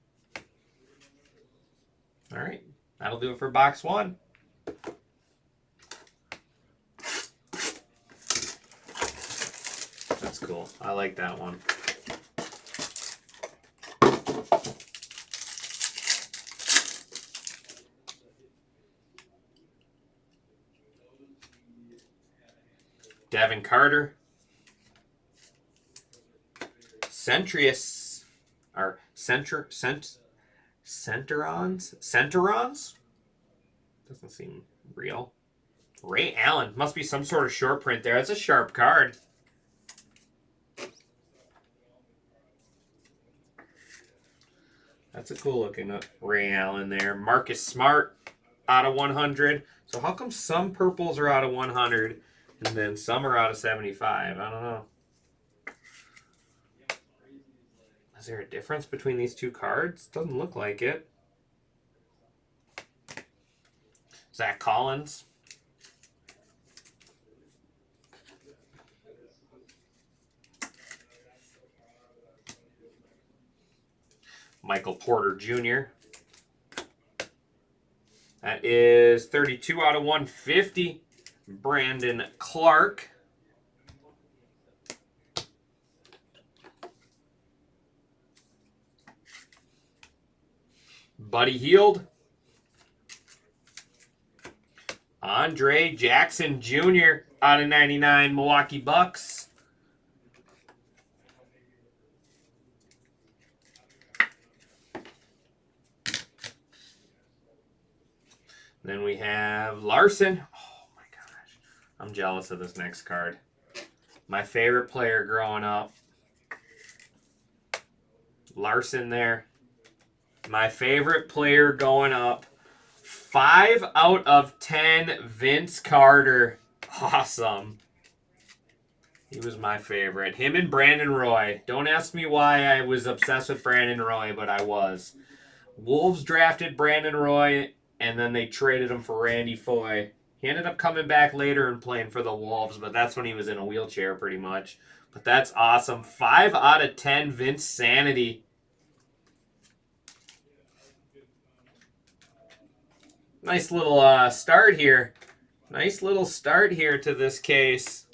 All right. That'll do it for box one. That's cool. I like that one. Devin Carter. Centrons? Doesn't seem real. Ray Allen. Must be some sort of short print there. That's a sharp card. That's a cool looking Ray Allen there. Marcus Smart out of 100. So how come some purples are out of 100 and then some are out of 75? I don't know. Is there a difference between these two cards? Doesn't look like it. Zach Collins. Michael Porter Jr. That is 32 out of 150. Brandon Clark. Buddy Hield. Andre Jackson Jr. out of 99, Milwaukee Bucks. Then we have Larson. Oh my gosh. I'm jealous of this next card. My favorite player growing up. Larson there. My favorite player going up. 5 out of 10, Vince Carter. Awesome. He was my favorite. Him and Brandon Roy. Don't ask me why I was obsessed with Brandon Roy, but I was. Wolves drafted Brandon Roy, and then they traded him for Randy Foye. He ended up coming back later and playing for the Wolves, but that's when he was in a wheelchair pretty much. But that's awesome. 5 out of 10, Vince Sanity. Nice little start here. Nice little start here to this case.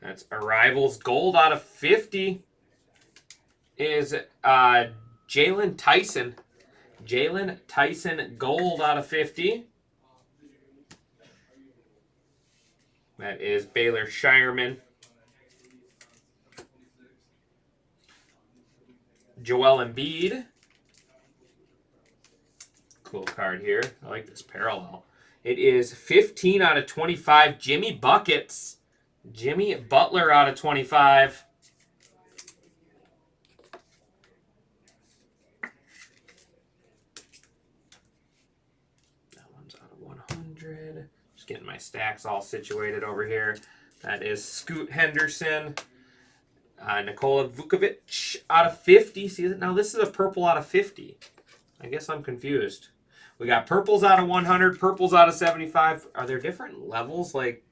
That's Arrivals Gold out of 50 is Jalen Tyson. Jalen Tyson Gold out of 50. That is Baylor Shireman. Joel Embiid. Cool card here. I like this parallel. It is 15 out of 25. Jimmy Buckets. Jimmy Butler out of 25. That one's out of 100. Just getting my stacks all situated over here. That is Scoot Henderson. Nikola Vukovic out of 50. See, now this is a purple out of 50. I guess I'm confused. We got purples out of 100, purples out of 75. Are there different levels? Like,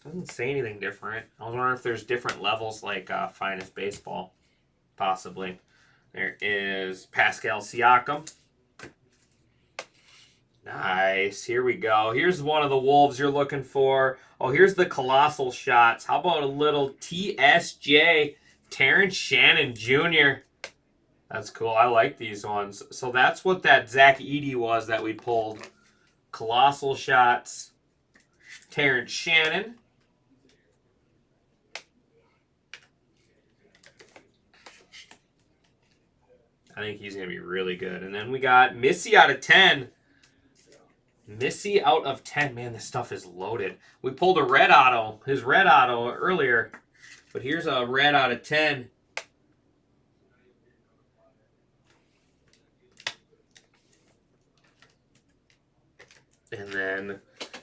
doesn't say anything different. I was wondering if there's different levels like Finest Baseball. Possibly. There is Pascal Siakam. Nice. Here we go. Here's one of the Wolves you're looking for. Oh, here's the Colossal Shots. How about a little TSJ, Terrence Shannon Jr.? That's cool. I like these ones. So that's what that Zach Edey was that we pulled. Colossal Shots, Terrence Shannon. I think he's going to be really good. And then we got Missy out of 10. Missy out of 10. Man, this stuff is loaded. We pulled a red auto, his red auto earlier. But here's a red out of 10. And then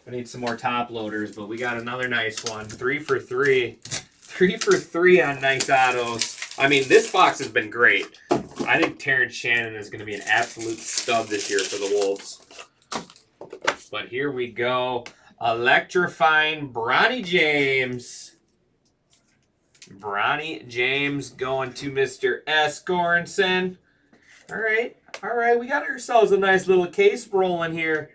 I need some more top loaders, but we got another nice one. 3 for 3. 3 for 3 on nice autos. I mean, this box has been great. I think Terrence Shannon is going to be an absolute stud this year for the Wolves. But here we go. Electrifying Bronny James. Bronny James going to Mr. S. Goranson. All right. All right. We got ourselves a nice little case rolling here.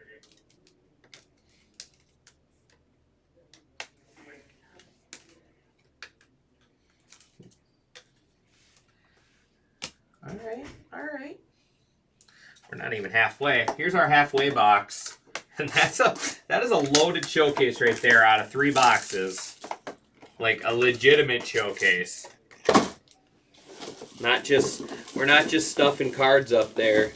All right. All right. We're not even halfway. Here's our halfway box. And that is a loaded showcase right there out of 3 boxes. Like a legitimate showcase. We're not just stuffing cards up there.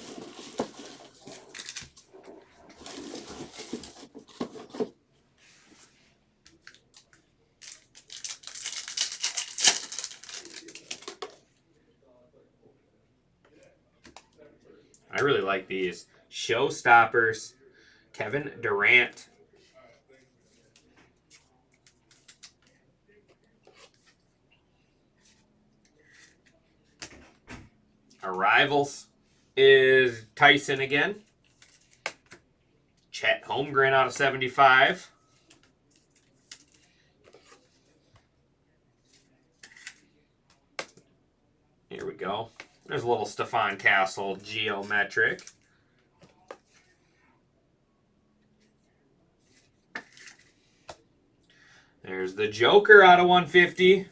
I really like these. Showstoppers. Kevin Durant. Arrivals is Tyson again. Chet Holmgren out of 75. Here we go. There's a little Stephon Castle geometric. There's the Joker out of 150.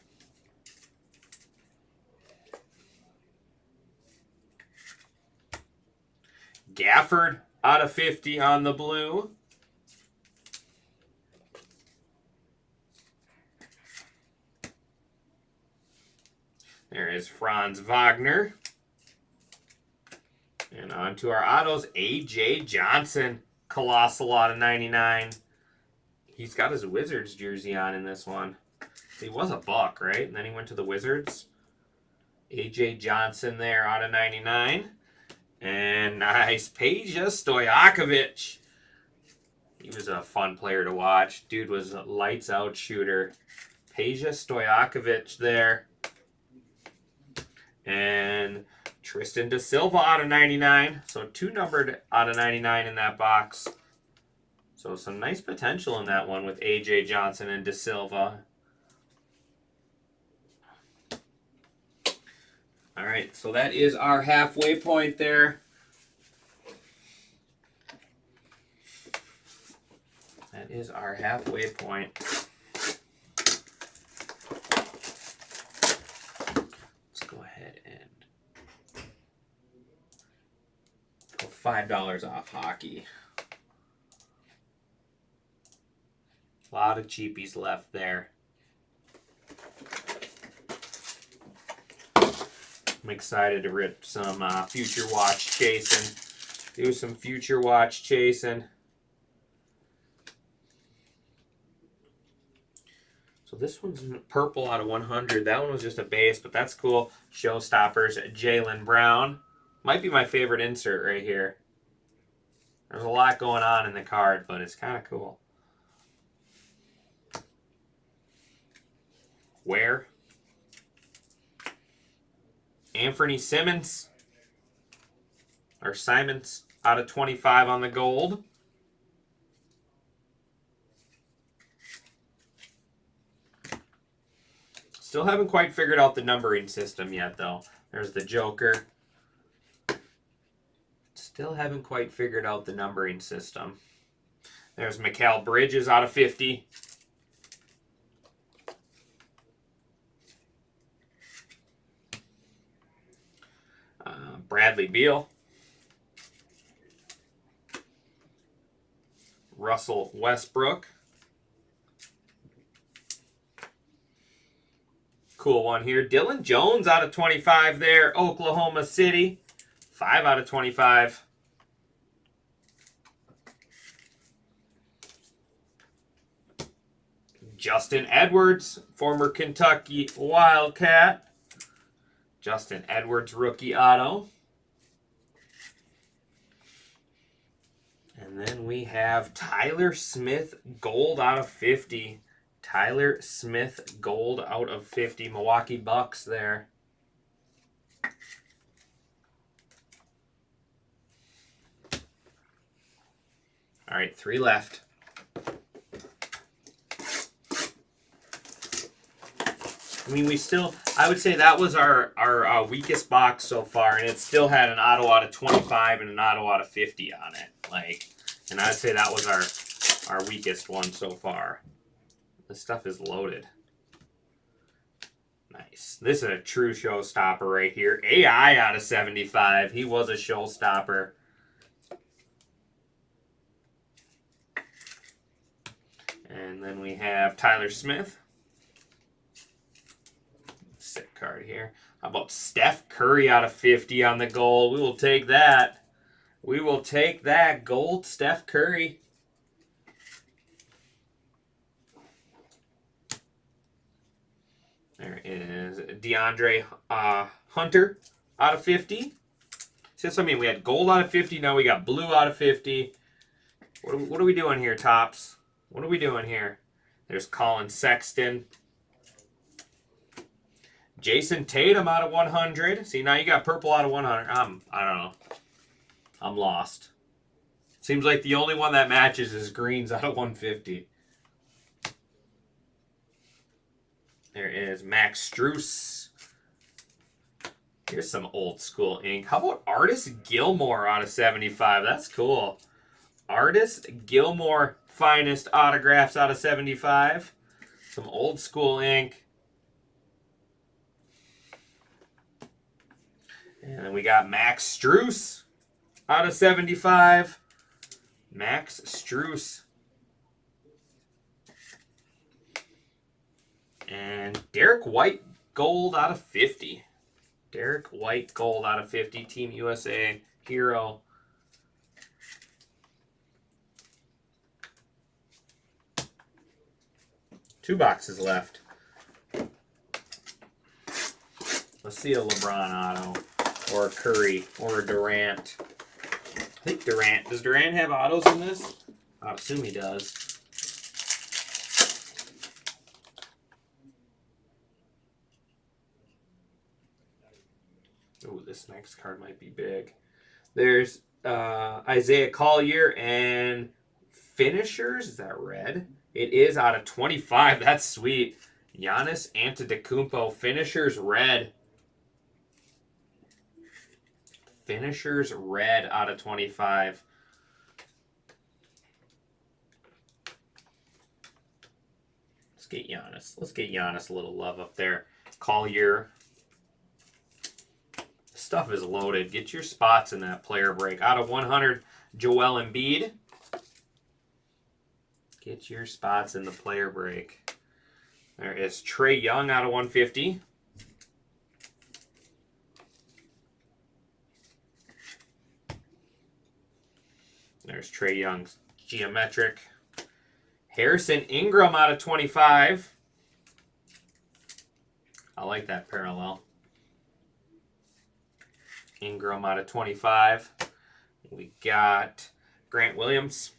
Gafford out of 50 on the blue. There is Franz Wagner. And on to our autos, A.J. Johnson. Colossal out of 99. He's got his Wizards jersey on in this one. He was a Buck, right? And then he went to the Wizards. A.J. Johnson there out of 99. And nice, Peja Stojakovic. He was a fun player to watch. Dude was a lights out shooter. Peja Stojakovic there. And Tristan Da Silva out of 99. So 2 numbered out of 99 in that box. So some nice potential in that one with A.J. Johnson and Da Silva. All right, so that is our halfway point there. That is our halfway point. Let's go ahead and go $5 off hockey. A lot of cheapies left there. I'm excited to rip some future watch chasing. Do some future watch chasing. So this one's purple out of 100. That one was just a base, but that's cool. Showstoppers, Jaylen Brown. Might be my favorite insert right here. There's a lot going on in the card, but it's kind of cool. Where? Anthony Simmons. Or Simons out of 25 on the gold. Still haven't quite figured out the numbering system yet, though. There's the Joker. Still haven't quite figured out the numbering system. There's Mikal Bridges out of 50. Bradley Beal. Russell Westbrook. Cool one here. Dylan Jones out of 25 there. Oklahoma City. 5 out of 25. Justin Edwards, former Kentucky Wildcat. Justin Edwards rookie auto. And then we have Tyler Smith gold out of 50. Tyler Smith gold out of 50. Milwaukee Bucks there. All right, 3 left. I mean, I would say that was our weakest box so far, and it still had an auto out of 25 and an auto out of 50 on it. And I'd say that was our weakest one so far. This stuff is loaded. Nice. This is a true showstopper right here. AI out of 75. He was a showstopper. And then we have Tyler Smith. Sick card here. How about Steph Curry out of 50 on the gold? We will take that. We will take that. Gold Steph Curry. There is DeAndre Hunter out of 50. So, I mean, we had gold out of 50. Now we got blue out of 50. What are we doing here, Topps? What are we doing here? There's Colin Sexton. Jason Tatum out of 100. See, now you got purple out of 100. I don't know. I'm lost. Seems like the only one that matches is greens out of 150. There is Max Strus. Here's some old school ink. How about Artis Gilmore out of 75? That's cool. Artis Gilmore finest autographs out of 75. Some old school ink. And then we got Max Strus. out of 75, Max Strus. And Derek White, gold out of 50. Derek White, gold out of 50. Team USA hero. Two boxes left. Let's see a LeBron auto, or a Curry, or a Durant. I think Durant. Does Durant have autos in this? I assume he does. Oh, this next card might be big. There's Isaiah Collier and finishers. Is that red? It is out of 25. That's sweet. Giannis Antetokounmpo, finishers red. Finishers red out of 25. Let's get Giannis. Let's get Giannis a little love up there. Collier. Stuff is loaded. Get your spots in that player break. Out of 100, Joel Embiid. Get your spots in the player break. There is Trae Young out of 150. There's Trae Young's geometric. Harrison Ingram out of 25. I like that parallel. Ingram out of 25. We got Grant Williams.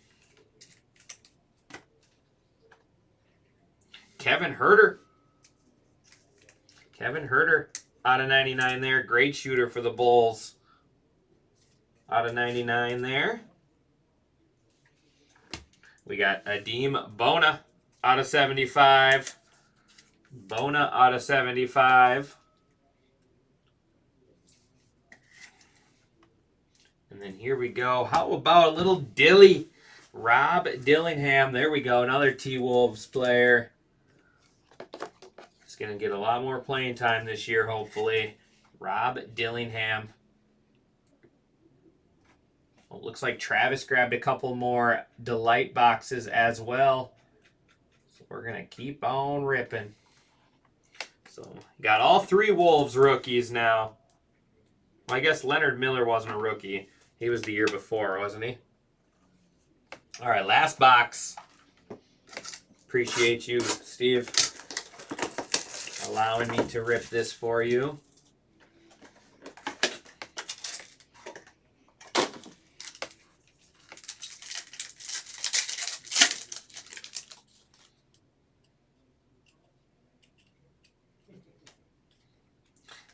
Kevin Huerter. Kevin Huerter out of 99 there. Great shooter for the Bulls. Out of 99 there. We got Adem Bona out of 75. Bona out of 75. And then here we go. How about a little Dilly? Rob Dillingham. There we go. Another T-Wolves player. He's going to get a lot more playing time this year, hopefully. Rob Dillingham. Well, it looks like Travis grabbed a couple more Delight boxes as well. So we're going to keep on ripping. So got all three Wolves rookies now. Well, I guess Leonard Miller wasn't a rookie. He was the year before, wasn't he? All right, last box. Appreciate you, Steve, allowing me to rip this for you.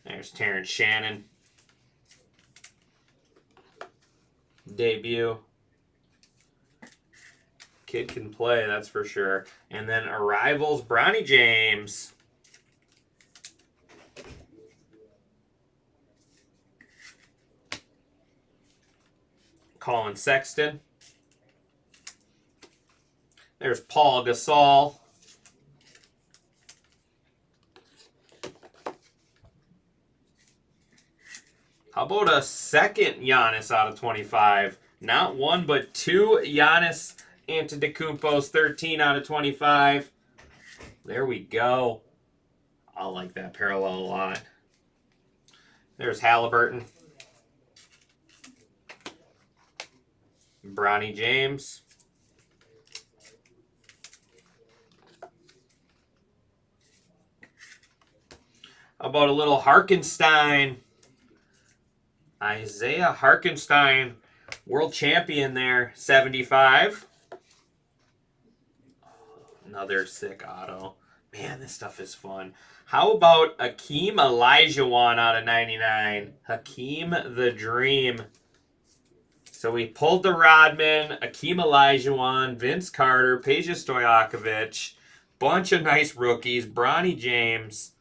There's Terrence Shannon. Debut. Kid can play, that's for sure. And then Arrivals, Bronny James. Colin Sexton. There's Paul Gasol. How about a second Giannis out of 25? Not one, but two Giannis Antetokounmpos, 13 out of 25. There we go. I like that parallel a lot. There's Halliburton. Bronny James. How about a little Harkenstein? Isaiah Harkenstein, world champion there, 75. Another sick auto. Man, this stuff is fun. How about Hakeem Olajuwon out of 99? Hakeem the Dream. So we pulled the Rodman, Hakeem Olajuwon, Vince Carter, Peja Stojakovic. Bunch of nice rookies. Bronny James.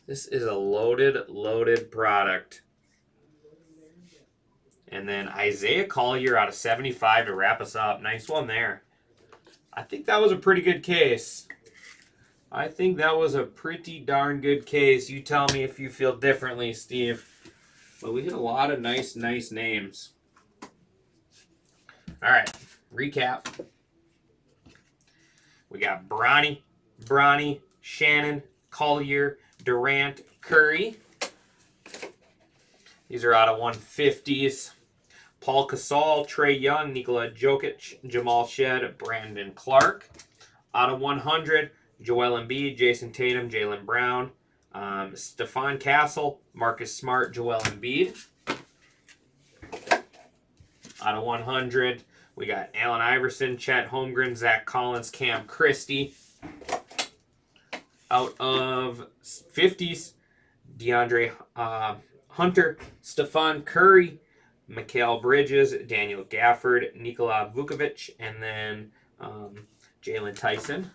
This is a loaded product. And then Isaiah Collier out of 75 to wrap us up. Nice one there. I think that was a pretty good case. I think that was a pretty darn good case. You tell me if you feel differently, Steve. But we hit a lot of nice names. All right, recap. We got Bronny, Shannon, Collier, Durant, Curry. These are out of 150s. Paul Gasol, Trae Young, Nikola Jokic, Jamal Shed, Brandon Clark. Out of 100, Joel Embiid, Jason Tatum, Jaylen Brown, Stephon Castle, Marcus Smart, Joel Embiid. Out of 100, we got Allen Iverson, Chet Holmgren, Zach Collins, Cam Christie. Out of 50s, DeAndre Hunter, Stephon Curry, Mikal Bridges, Daniel Gafford, Nikola Vukovic, and then Jalen Tyson.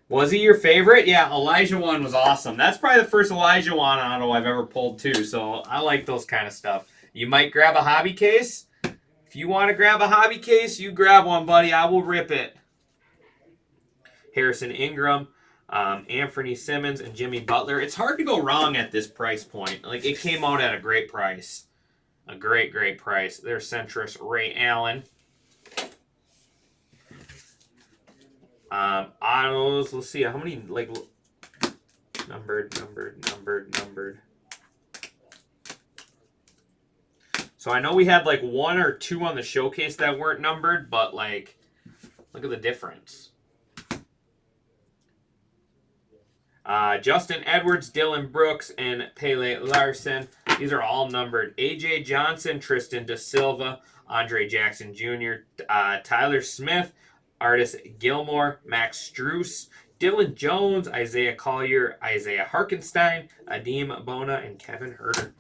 Was he your favorite? Yeah, Elijah one was awesome. That's probably the first Elijah one auto I've ever pulled too, so I like those kind of stuff. You might grab a hobby case. If you want to grab a hobby case, you grab one, buddy. I will rip it. Harrison Ingram, Anthony Simmons, and Jimmy Butler. It's hard to go wrong at this price point. Like, it came out at a great price. A great, great price. There's centrist Ray Allen. Autos, let's see, how many, like, numbered. So I know we had, like, 1 or 2 on the showcase that weren't numbered, but, like, look at the difference. Justin Edwards, Dylan Brooks, and Pele Larson. These are all numbered. A.J. Johnson, Tristan Da Silva, Andre Jackson Jr., Tyler Smith, Artis Gilmore, Max Strus, Dylan Jones, Isaiah Collier, Isaiah Harkenstein, Adim Bona, and Kevin Huerter.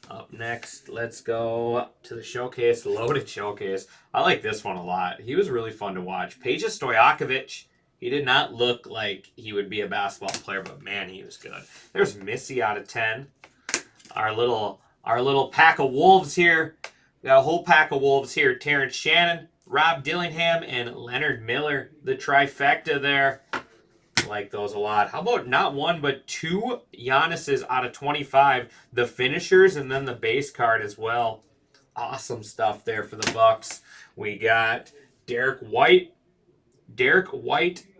Up next, let's go to the showcase, loaded showcase. I like this one a lot. He was really fun to watch. Peja Stojakovic. He did not look like he would be a basketball player, but man, he was good. There's Missy out of 10. Our little pack of wolves here. We got a whole pack of wolves here. Terrence Shannon, Rob Dillingham, and Leonard Miller. The trifecta there. I like those a lot. How about not 1, but 2 Giannis's out of 25. The finishers and then the base card as well. Awesome stuff there for the Bucks. We got Derek White,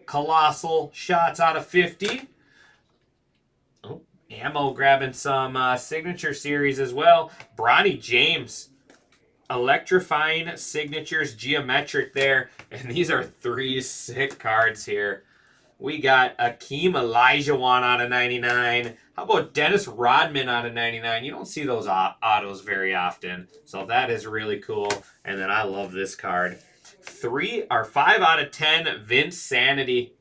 colossal shots out of 50. Oh, Ammo grabbing some signature series as well. Bronny James, electrifying signatures, geometric there. And these are 3 sick cards here. We got Akeem Olajuwon out of 99. How about Dennis Rodman out of 99? You don't see those autos very often. So that is really cool. And then I love this card. 5 out of 10, Vince Sanity.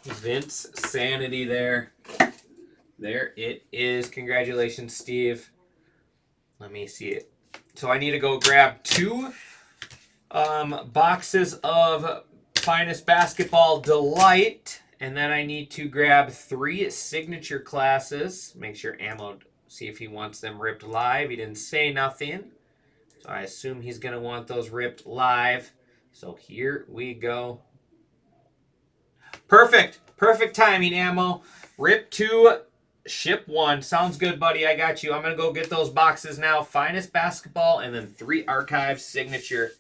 Vince Sanity there. There it is. Congratulations, Steve. Let me see it. So I need to go grab 2 boxes of Finest Basketball Delight, and then I need to grab 3 signature classes. Make sure Ammo, see if he wants them ripped live. He didn't say nothing, so I assume he's going to want those ripped live. So here we go. Perfect timing, Ammo. Rip 2, ship 1. Sounds good, buddy. I got you. I'm going to go get those boxes now. Finest Basketball, and then 3 Archive signature.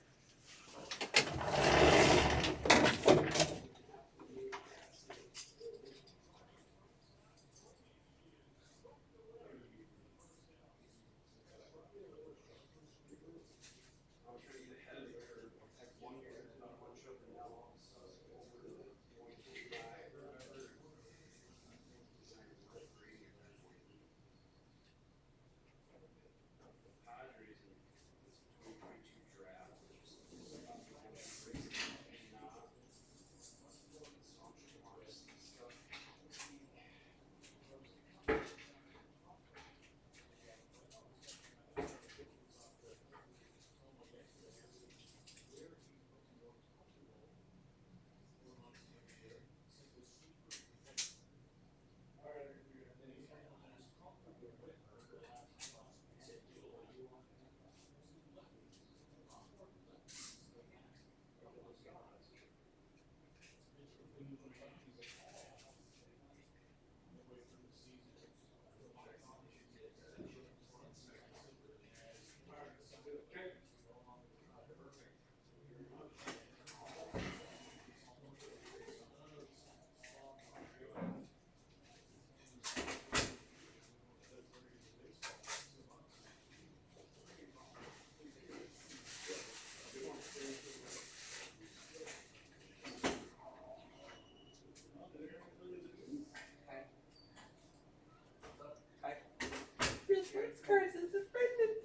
Cards. This is Brendan.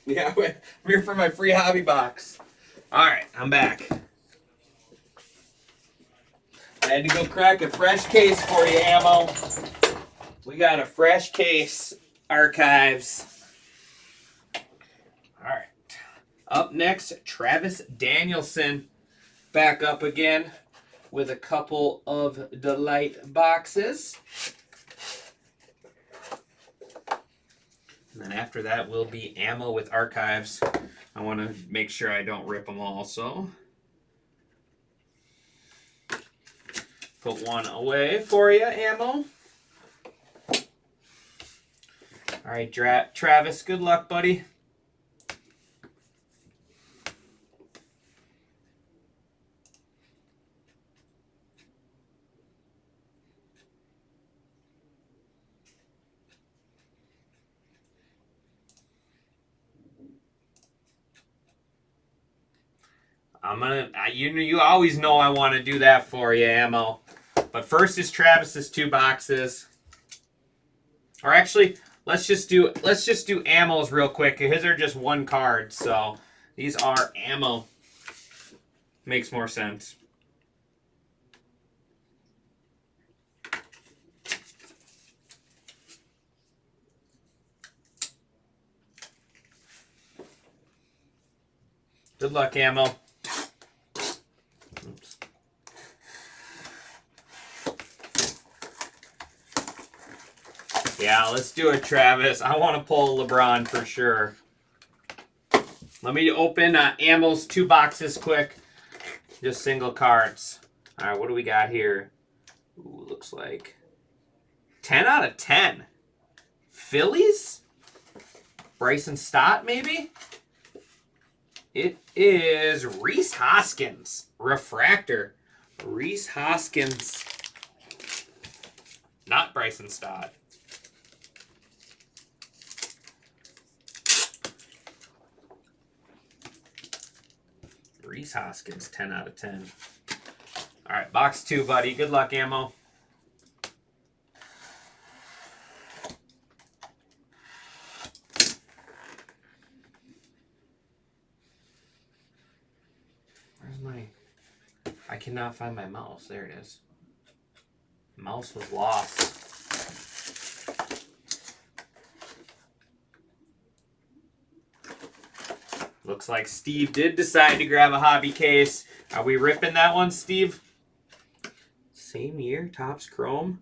Yeah, I'm here for my free hobby box. All right, I'm back. I had to go crack a fresh case for you, Ammo. We got a fresh case, Archives. All right. Up next, Travis Danielson back up again with a couple of Delight boxes. And then after that will be Ammo with Archives. I want to make sure I don't rip them all, so put one away for you, Ammo. All right, Travis, good luck, buddy. You always know I want to do that for you, Ammo. But first is Travis's 2 boxes. Or actually, let's just do Ammo's real quick. His are just 1 card, so these are Ammo. Makes more sense. Good luck, Ammo. Oops. Yeah, let's do it, Travis. I want to pull LeBron for sure. Let me open Ammo's 2 boxes quick. Just single cards. All right, what do we got here? Ooh, looks like 10 out of 10. Phillies? Bryson Stott, maybe? It is Rhys Hoskins. Refractor. Rhys Hoskins. Not Bryson Stott. Rhys Hoskins, 10 out of 10. All right, box 2, buddy. Good luck, Ammo. Where's my... I cannot find my mouse. There it is. Mouse was lost. Looks like Steve did decide to grab a hobby case. Are we ripping that one, Steve? Same year, Topps Chrome.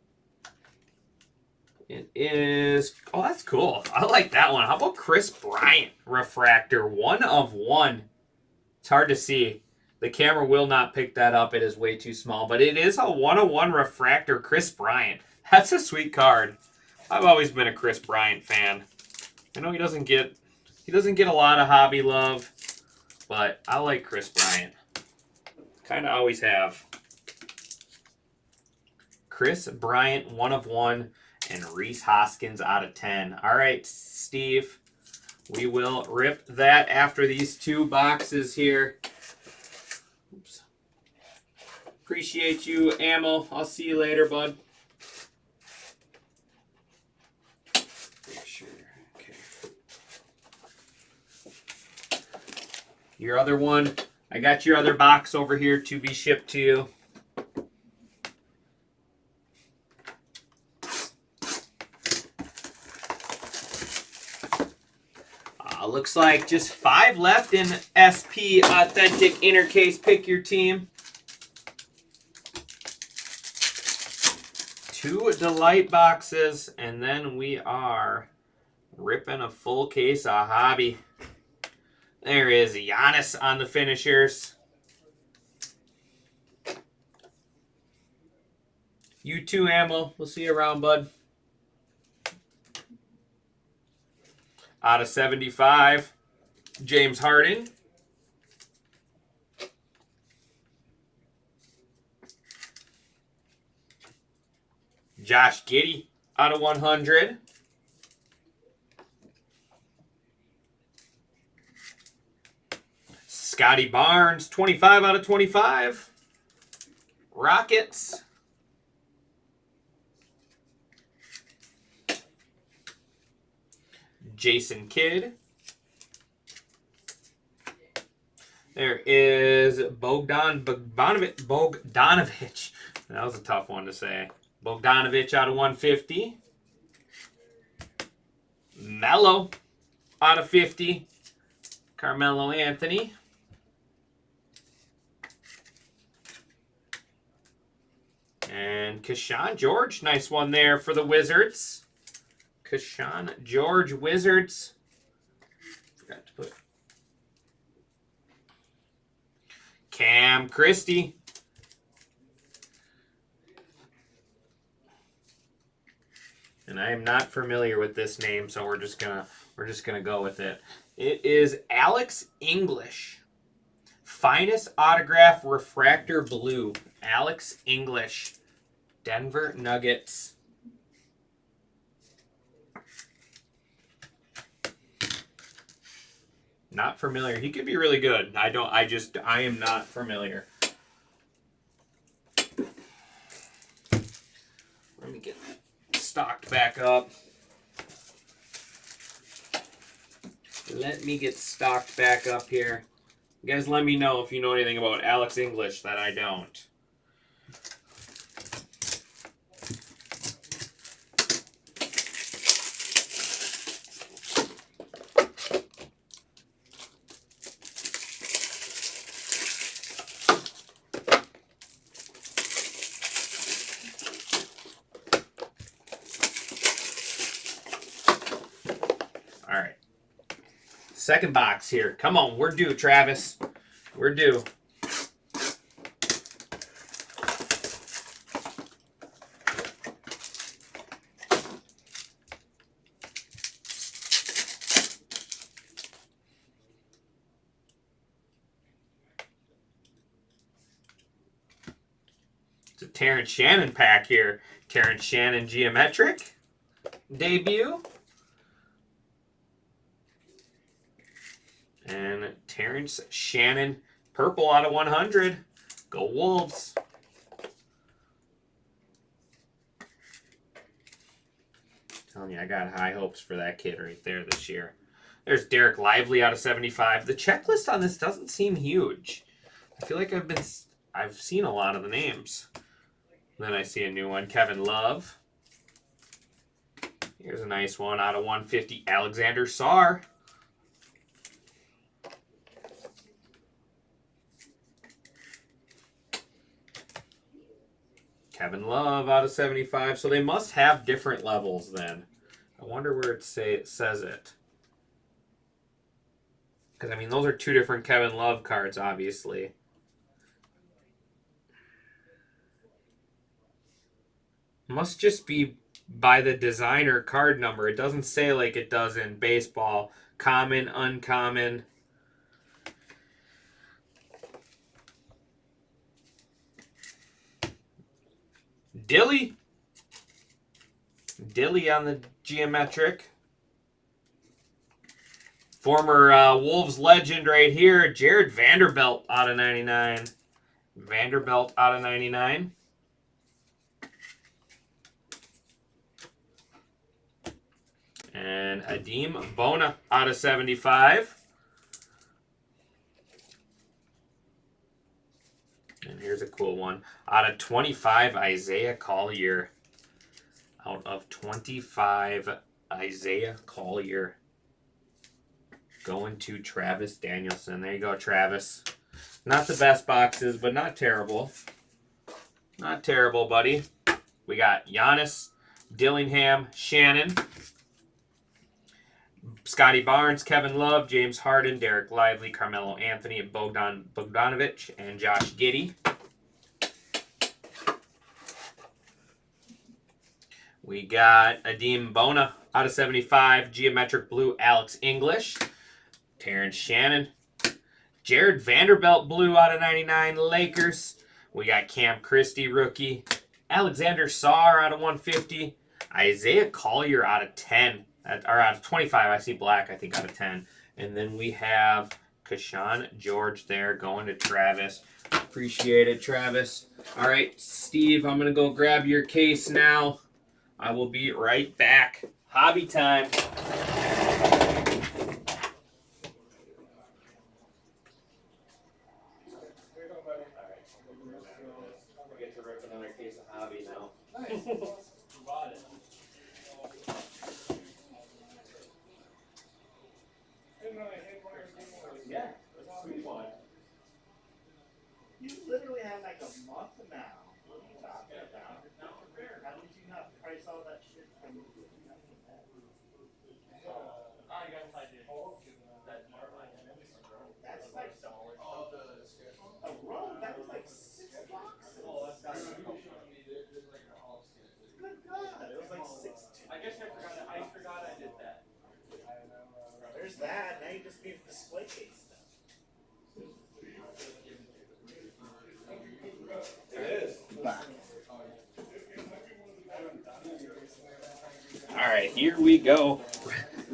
It is... Oh, that's cool. I like that one. How about Chris Bryant Refractor? 1 of 1. It's hard to see. The camera will not pick that up. It is way too small. But it is a 1 of 1 Refractor Chris Bryant. That's a sweet card. I've always been a Chris Bryant fan. I know he doesn't get a lot of hobby love, but I like Chris Bryant. Kind of always have. Chris Bryant, 1 of 1, and Rhys Hoskins out of 10. All right, Steve, we will rip that after these 2 boxes here. Oops. Appreciate you, Ammo. I'll see you later, bud. Your other one, I got your other box over here to be shipped to you. Looks like just 5 left in SP Authentic Inner Case. Pick your team. 2 Delight boxes, and then we are ripping a full case of hobby. There is Giannis on the finishers. You too, Ammo. We'll see you around, bud. Out of 75, James Harden. Josh Giddey out of 100. Scotty Barnes, 25 out of 25. Rockets. Jason Kidd. There is Bogdanovich. That was a tough one to say. Bogdanovich out of 150. Melo out of 50. Carmelo Anthony. And Keshawn George. Nice one there for the Wizards. Keshawn George, Wizards. Forgot to put Cam Christie. And I am not familiar with this name, so we're just gonna go with it. It is Alex English. Finest autograph refractor blue. Alex English. Denver Nuggets. Not familiar. He could be really good. I am not familiar. Let me get stocked back up. Let me get stocked back up here. You guys let me know if you know anything about Alex English that I don't. All right. Second box here. Come on, we're due, Travis. We're due. It's a Terrence Shannon pack here. Terrence Shannon Geometric debut. And Terrence Shannon, purple out of 100. Go Wolves. Telling you, I got high hopes for that kid right there this year. There's Derek Lively out of 75. The checklist on this doesn't seem huge. I feel like I've seen a lot of the names. Then I see a new one, Kevin Love. Here's a nice one out of 150, Alexander Sarr. Kevin Love out of 75. So they must have different levels then. I wonder where it says it. Because, I mean, those are two different Kevin Love cards, obviously. Must just be by the designer card number. It doesn't say like it does in baseball. Common, uncommon. Dilly on the geometric. Former Wolves legend right here, Jared Vanderbilt out of 99. Vanderbilt out of 99. And Adem Bona out of 75. And here's a cool one. Out of 25, Isaiah Collier. Out of 25, Isaiah Collier. Going to Travis Danielson. There you go, Travis. Not the best boxes, but not terrible. Not terrible, buddy. We got Giannis, Dillingham, Shannon, Scotty Barnes, Kevin Love, James Harden, Derek Lively, Carmelo Anthony, Bogdanovich, and Josh Giddey. We got Adem Bona out of 75, Geometric Blue, Alex English, Terrence Shannon, Jared Vanderbilt Blue out of 99, Lakers. We got Cam Christie, rookie, Alexander Sarr out of 150, Isaiah Collier out of 10. Or out of 25, I see black, I think, out of 10. And then we have Keshawn George there going to Travis. Appreciate it, Travis. All right, Steve, I'm going to go grab your case now. I will be right back. Hobby time. Yeah, sweet one. You literally have like a month now. What are you talking about? How did you not price all that shit from? That's like a roll. That was like $6. Good God, it was like 6. I guess I forgot I did that. There's that. Now you just need a display case stuff. It is. All right, here we go.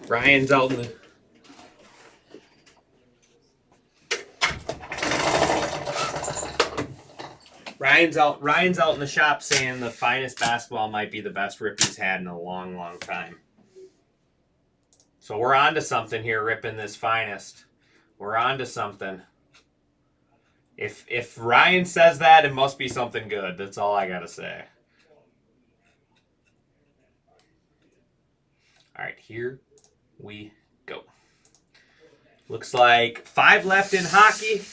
Ryan's out in the. Ryan's out in the shop saying the finest basketball might be the best rip he's had in a long, long time. So we're on to something here, ripping this finest. We're on to something. If Ryan says that, it must be something good. That's all I gotta say. All right, here we go. Looks like 5 left in hockey,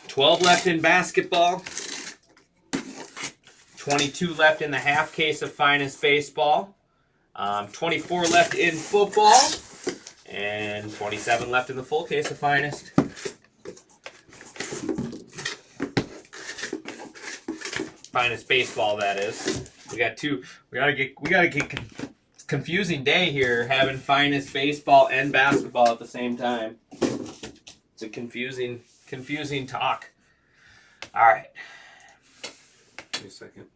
12 left in basketball, 22 left in the half case of finest baseball, 24 left in football, and 27 left in the full case of finest. Finest baseball, that is. We gotta get confusing day here, having finest baseball and basketball at the same time. It's a confusing talk. All right. Give me a second.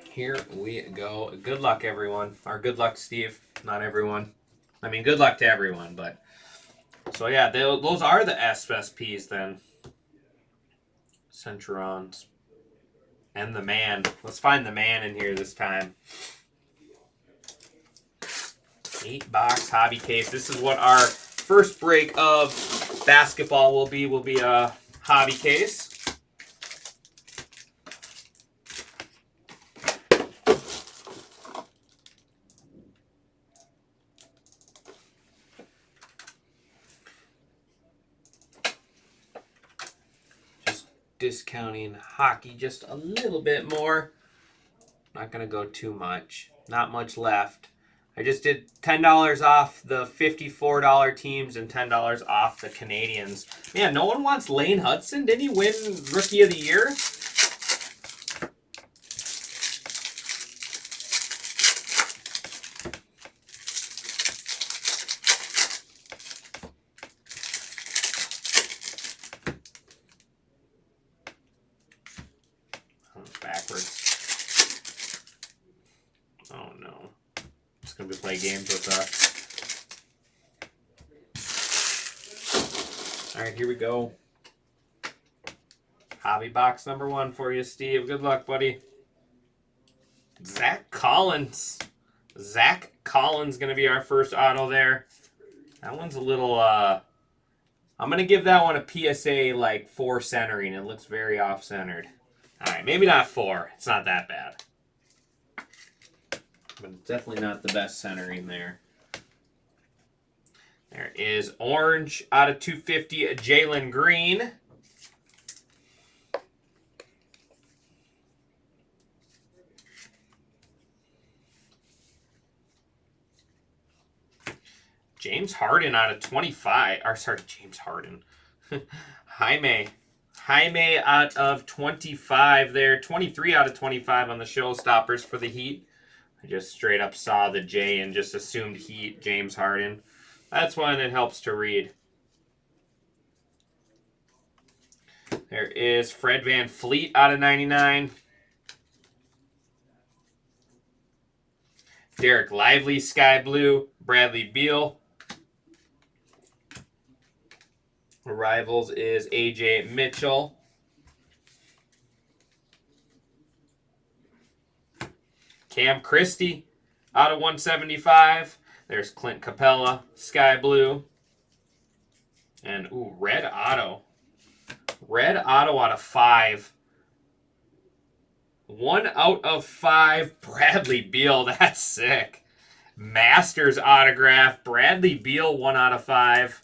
Here we go. Good luck, everyone. Or good luck, Steve. Not everyone. I mean, good luck to everyone, but... So, yeah, those are the SSPs, then. Centurons. And the man. Let's find the man in here this time. 8-box hobby case. This is what our first break of basketball will be. Will be a hobby case. Discounting hockey just a little bit more. Not going to go too much. Not much left. I just did $10 off the $54 teams and $10 off the Canadians. Man, no one wants Lane Hudson. Didn't he win Rookie of the Year? Backwards. Oh no. Just gonna be play games with us. Alright, here we go. Hobby box number 1 for you, Steve. Good luck, buddy. Zach Collins. Zach Collins gonna be our first auto there. That one's a little I'm gonna give that one a PSA like 4 centering. It looks very off-centered. Alright, maybe not 4. It's not that bad. But definitely not the best centering there. There is orange out of 250, Jalen Green. James Harden out of 25. Or sorry, James Harden. Jaime out of 25 there. 23 out of 25 on the showstoppers for the Heat. I just straight up saw the J and just assumed Heat, James Harden. That's when it helps to read. There is Fred VanVleet out of 99. Derek Lively, Sky Blue. Bradley Beal. Rivals is AJ Mitchell. Cam Christie out of 175. There's Clint Capella, Sky Blue. And, ooh, red auto. Red auto out of 5. 1 out of 5, Bradley Beal. That's sick. Masters autograph, Bradley Beal, 1 out of 5.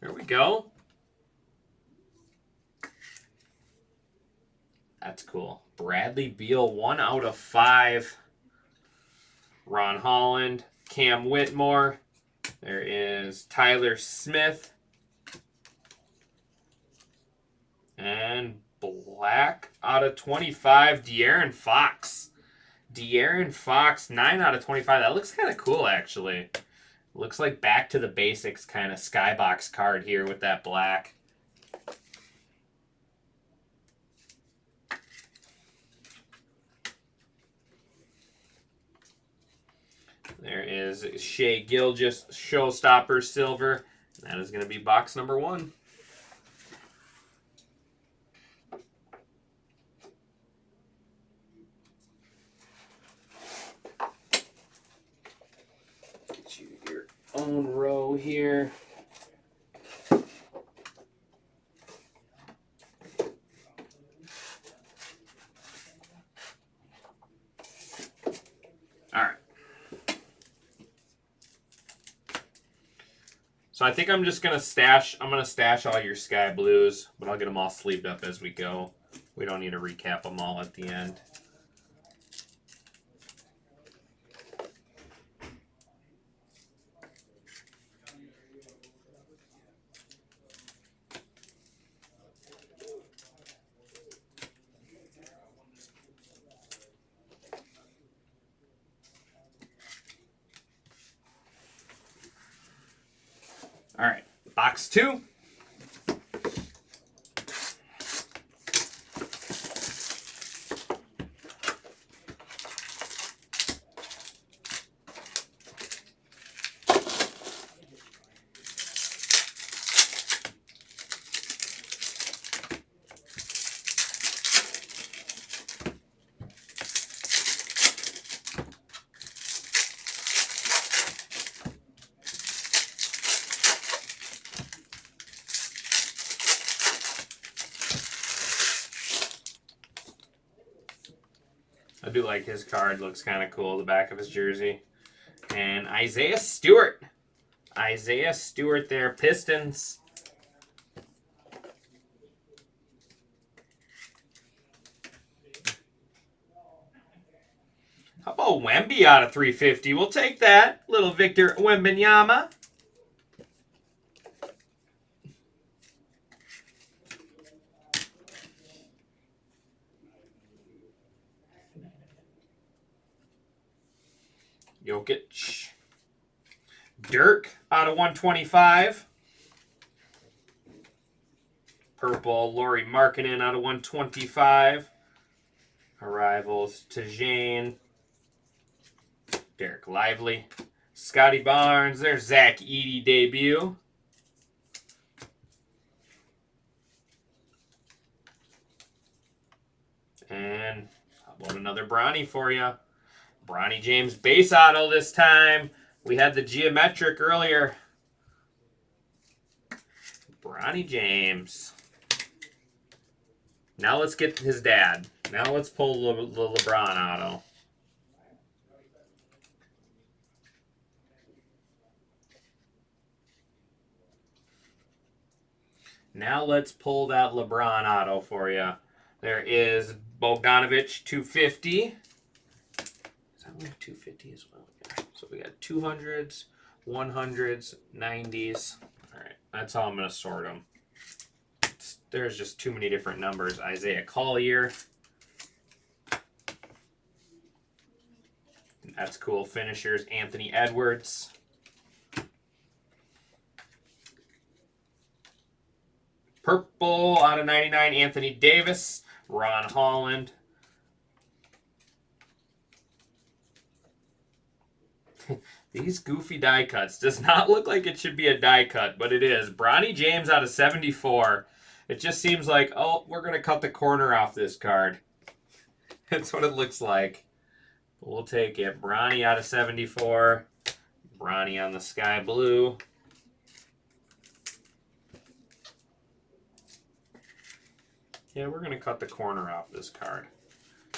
There we go. That's cool. Bradley Beal, 1 out of 5. Ron Holland, Cam Whitmore. There is Tyler Smith. And black out of 25, De'Aaron Fox. De'Aaron Fox, 9 out of 25. That looks kind of cool, actually. Looks like back to the basics kind of skybox card here with that black. There is Shea Gilgeous, Showstopper Silver. That is going to be box number 1. Get you your own row here. All right. So I think I'm just gonna stash all your sky blues, but I'll get them all sleeved up as we go. We don't need to recap them all at the end. All right, box 2. I do like his card. Looks kind of cool, the back of his jersey. And Isaiah Stewart. Isaiah Stewart there, Pistons. How about Wemby out of 350? We'll take that. Little Victor Wembanyama. Jokic. Dirk out of 125. Purple, Lauri Markkanen out of 125. Arrivals, Tajane. Derek Lively. Scotty Barnes. There's Zach Edey debut. And how about another Bronny for you? Bronny James base auto this time. We had the geometric earlier. Bronny James. Now let's get his dad. Now let's pull the LeBron auto. Now let's pull that LeBron auto for you. There is Bogdanovich 250. 250 as well. Yeah. So we got 200s, 100s, 90s. All right, that's how I'm going to sort them. There's just too many different numbers. Isaiah Collier. That's cool. Finishers, Anthony Edwards. Purple out of 99, Anthony Davis. Ron Holland. These goofy die cuts. Does not look like it should be a die cut, but it is. Bronny James out of 74. It just seems like, oh, we're going to cut the corner off this card. That's what it looks like. But we'll take it. Bronny out of 74. Bronny on the sky blue. Yeah, we're going to cut the corner off this card.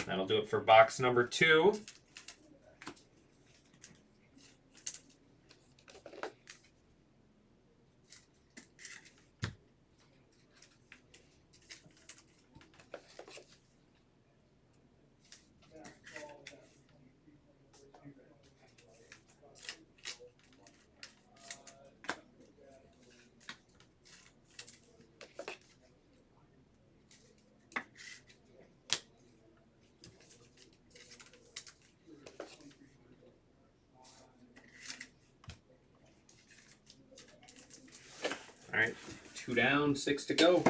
That'll do it for box number 2. All right, 2 down, 6 to go.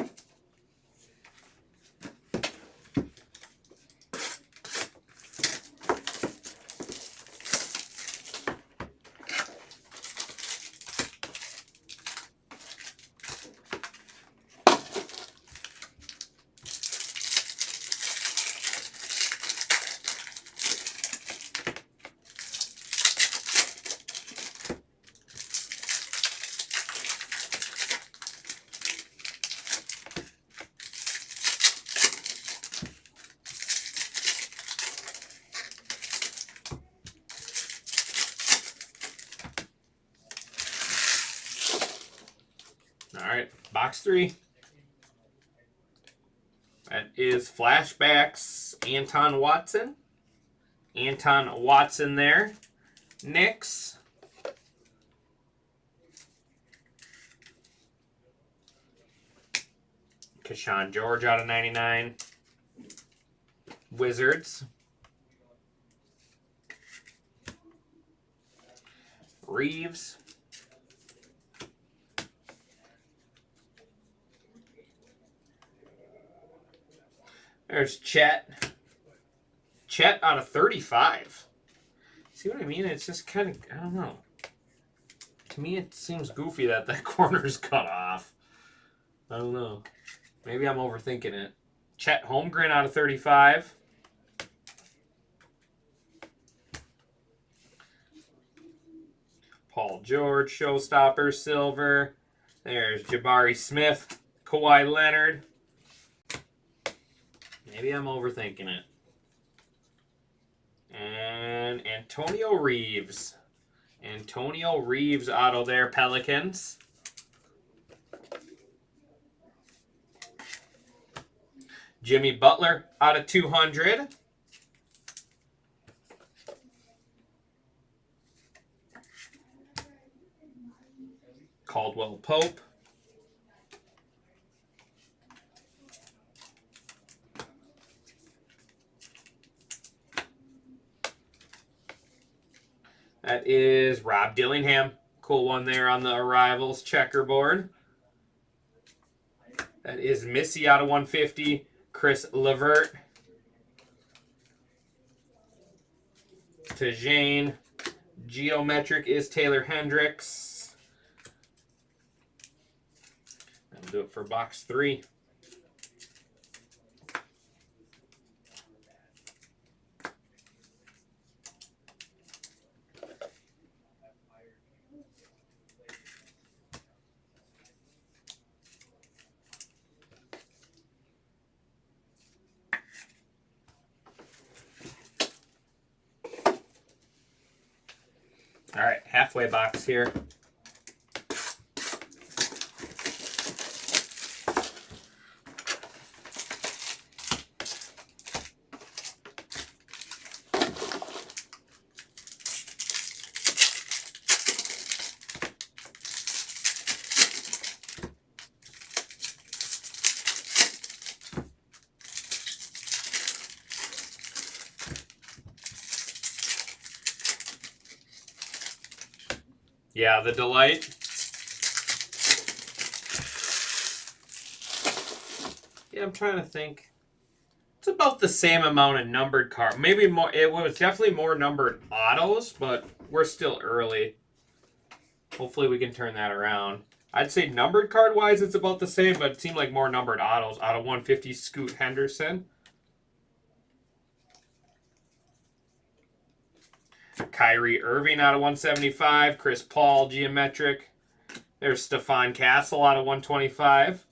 All right, box 3. That is flashbacks. Anton Watson. Anton Watson there. Knicks. Keshawn George out of 99. Wizards. Reeves. There's Chet. Chet out of 35. See what I mean? It's just kind of, I don't know. To me, it seems goofy that that corner's cut off. I don't know. Maybe I'm overthinking it. Chet Holmgren out of 35. Paul George, Showstopper, silver. There's Jabari Smith, Kawhi Leonard. Maybe I'm overthinking it. And Antonio Reeves. Antonio Reeves auto there, Pelicans. Jimmy Butler out of 200. Caldwell Pope. That is Rob Dillingham. Cool one there on the arrivals checkerboard. That is Missy out of 150. Chris Levert. Tajane. Geometric is Taylor Hendricks. That'll do it for box 3. All right, halfway box here. Yeah, the Delight. Yeah, I'm trying to think. It's about the same amount of numbered card. Maybe more. It was definitely more numbered autos, but we're still early. Hopefully we can turn that around. I'd say numbered card-wise, it's about the same, but it seemed like more numbered autos. Out of 150, Scoot Henderson. Kyrie Irving out of 175. Chris Paul, Geometric. There's Stephon Castle out of 125.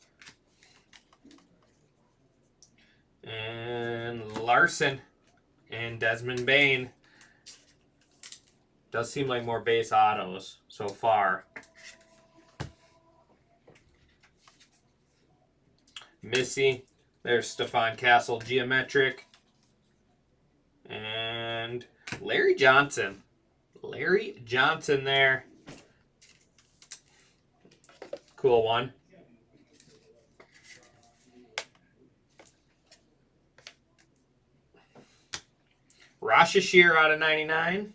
Larson and Desmond Bain. Does seem like more base autos so far. Missy. There's Stephon Castle, geometric. And Larry Johnson. Larry Johnson there. Cool one. Rashashir out of 99.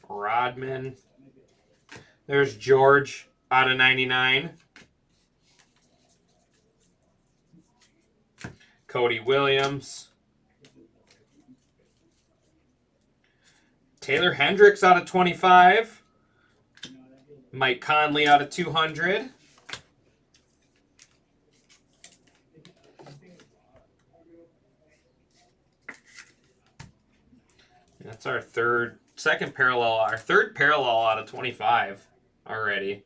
Rodman. There's George out of 99. Cody Williams. Taylor Hendricks out of 25. Mike Conley out of 200. That's our third parallel out of 25 already.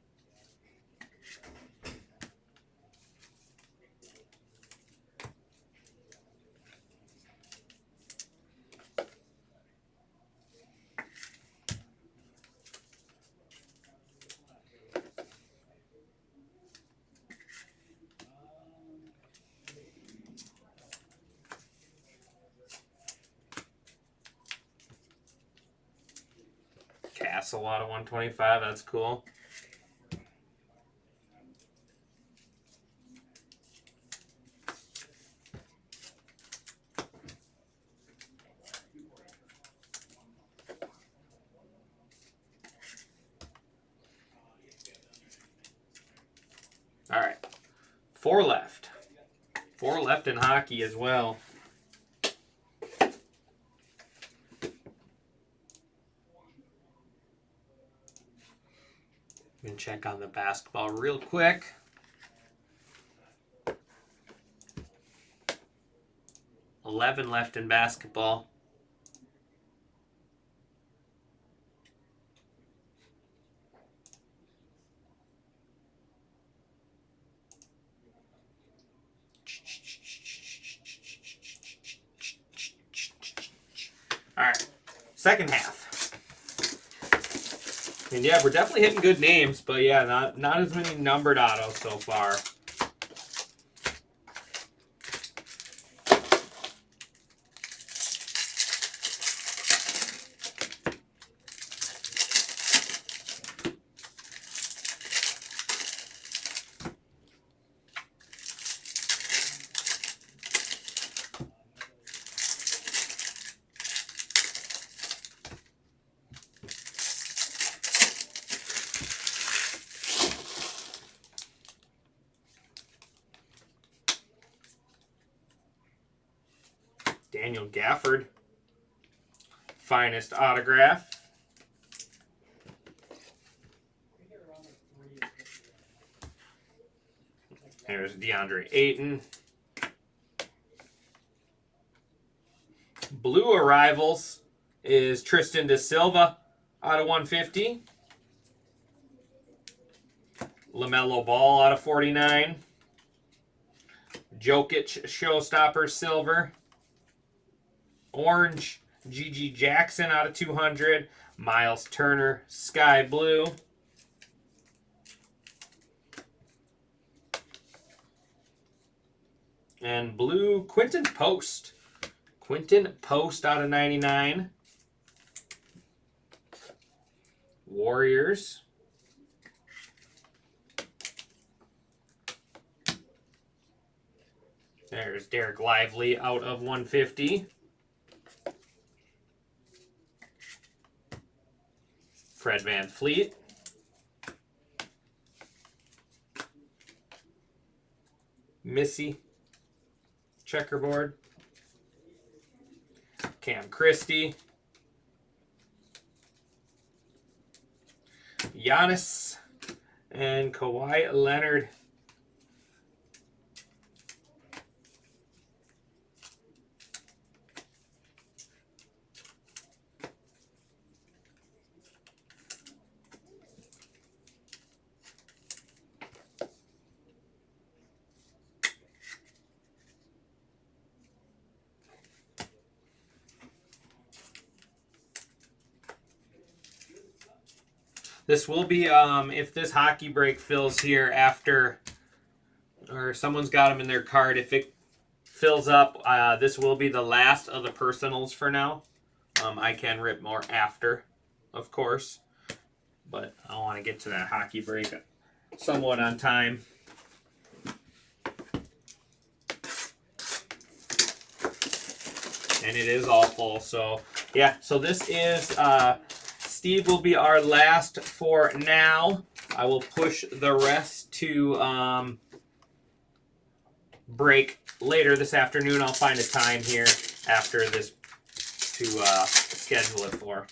Castle out of 125, that's cool. All right, 4 left. 4 left in hockey as well. And check on the basketball real quick. $11 left in basketball. All right, second half. And yeah, we're definitely hitting good names, but yeah, not as many numbered autos so far. Daniel Gafford, finest autograph. There's DeAndre Ayton. Blue arrivals is Tristan Da Silva out of 150. LaMelo Ball out of 49. Jokic Showstopper silver. Orange, G.G. Jackson out of 200. Miles Turner, sky blue. And blue, Quinton Post. Quinton Post out of 99. Warriors. There's Derek Lively out of 150. Fred VanVleet. Missy. Checkerboard. Cam Christie. Giannis. And Kawhi Leonard. This will be, if this hockey break fills here after, or someone's got them in their card, if it fills up, this will be the last of the personals for now. I can rip more after, of course, but I want to get to that hockey break somewhat on time. And it is all full, so yeah. So this is Steve will be our last for now. I will push the rest to break later this afternoon. I'll find a time here after this to schedule it for.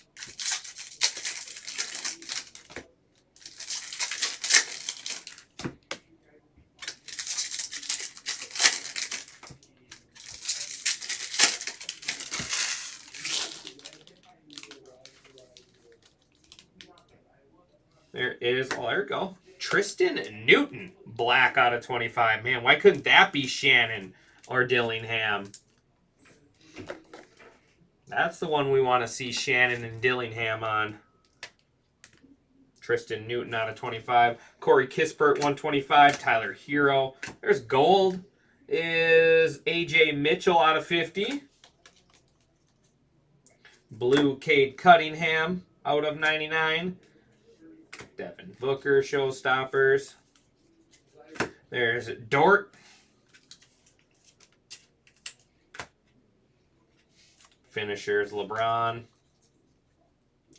There is, oh, there we go. Tristan Newton, black out of 25. Man, why couldn't that be Shannon or Dillingham? That's the one we want to see Shannon and Dillingham on. Tristan Newton out of 25. Corey Kispert, 125. Tyler Hero. There's gold. Is AJ Mitchell out of 50. Blue Cade Cunningham out of 99. Devin Booker, showstoppers. There's Dort. Finishers, LeBron.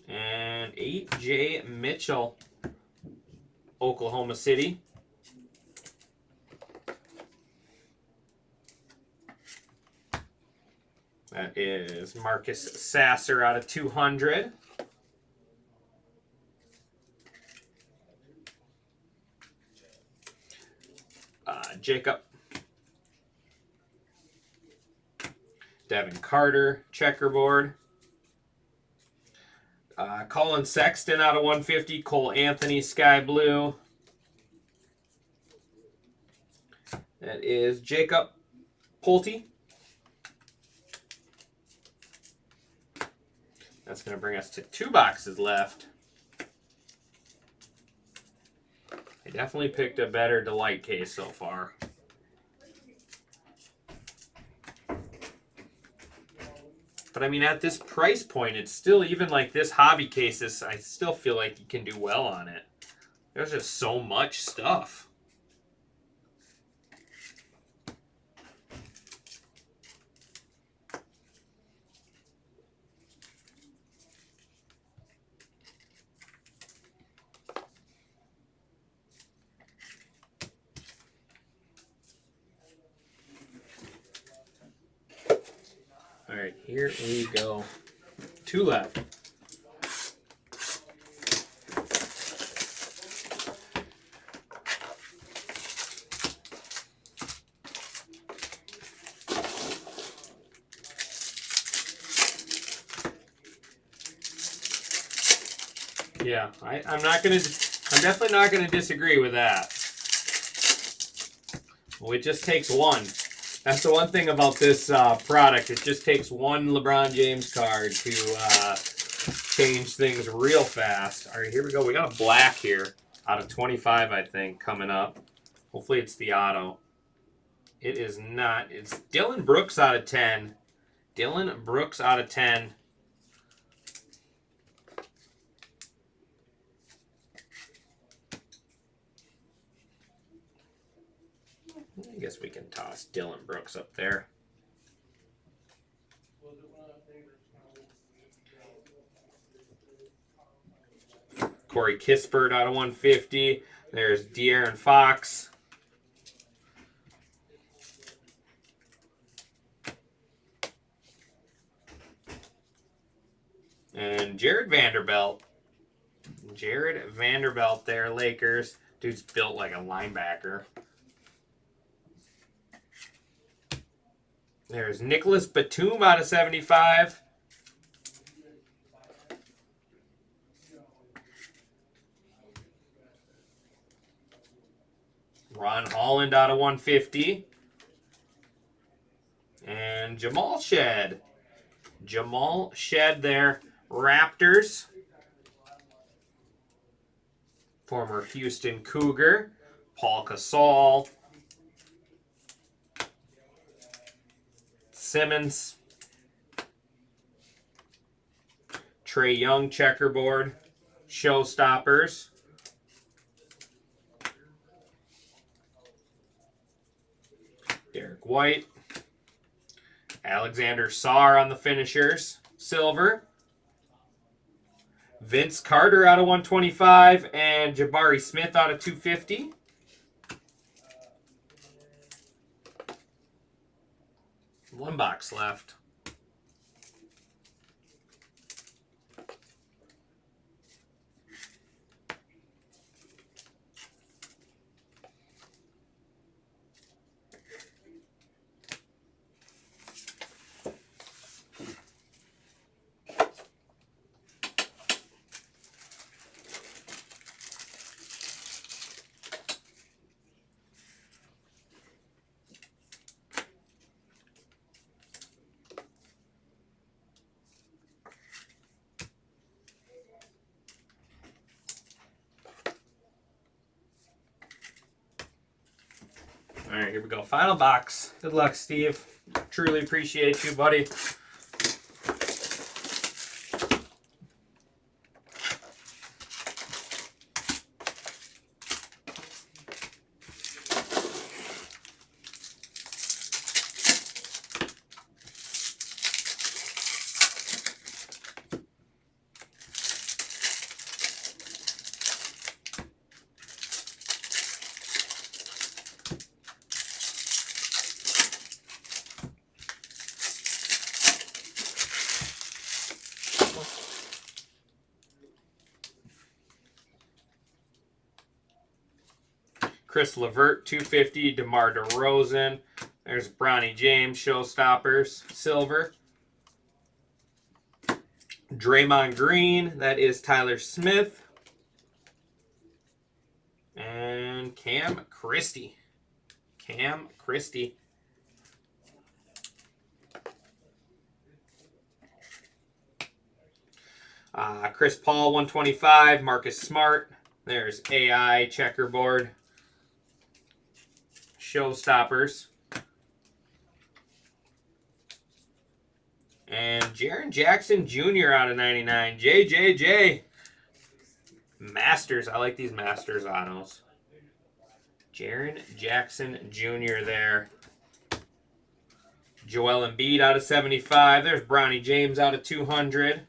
And AJ Mitchell, Oklahoma City. That is Marcus Sasser out of 200. Jacob. Devin Carter, checkerboard. Colin Sexton out of 150. Cole Anthony, sky blue. That is Jacob Pulte. That's going to bring us to 2 boxes left. I definitely picked a better Delight case so far. But I mean, at this price point, it's still, even like this hobby cases, I still feel like you can do well on it. There's just so much stuff. All right, here we go. 2 left. Yeah, I'm definitely not gonna disagree with that. Well, it just takes one. That's the one thing about this product. It just takes one LeBron James card to change things real fast. All right, here we go. We got a black here out of 25, I think, coming up. Hopefully it's the auto. It is not. It's Dylan Brooks out of 10. Dylan Brooks out of 10. I guess we can toss Dylan Brooks up there. Corey Kispert out of 150. There's De'Aaron Fox. And Jared Vanderbilt. Jared Vanderbilt there, Lakers. Dude's built like a linebacker. There's Nicholas Batum out of 75. Ron Holland out of 150. And Jamal Shed. Jamal Shed there. Raptors. former Houston Cougar, Paul Gasol, Simmons, Trae Young checkerboard, Showstoppers, Derek White, Alexander Sarr on the finishers, silver, Vince Carter out of 125, and Jabari Smith out of 250. One box left. All right, here we go. Final box. Good luck, Steve. Truly appreciate you, buddy. Chris Levert, 250. DeMar DeRozan. There's Bronny James, Showstoppers, silver. Draymond Green, that is Tyler Smith. And Cam Christie. Cam Christie. Chris Paul, 125. Marcus Smart. There's AI checkerboard. Showstoppers. And Jaren Jackson Jr. out of 99. JJJ. Masters. I like these Masters autos. Jaren Jackson Jr. there. Joel Embiid out of 75. There's Bronny James out of 200.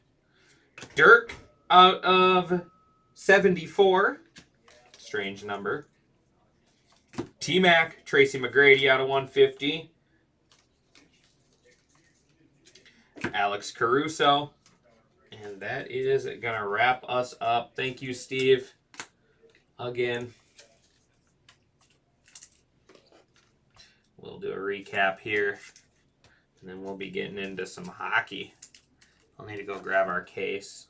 Dirk out of 74. Strange number. T-Mac, Tracy McGrady out of 150. Alex Caruso. And that is going to wrap us up. Thank you, Steve. Again. We'll do a recap here. And then we'll be getting into some hockey. I'll need to go grab our case.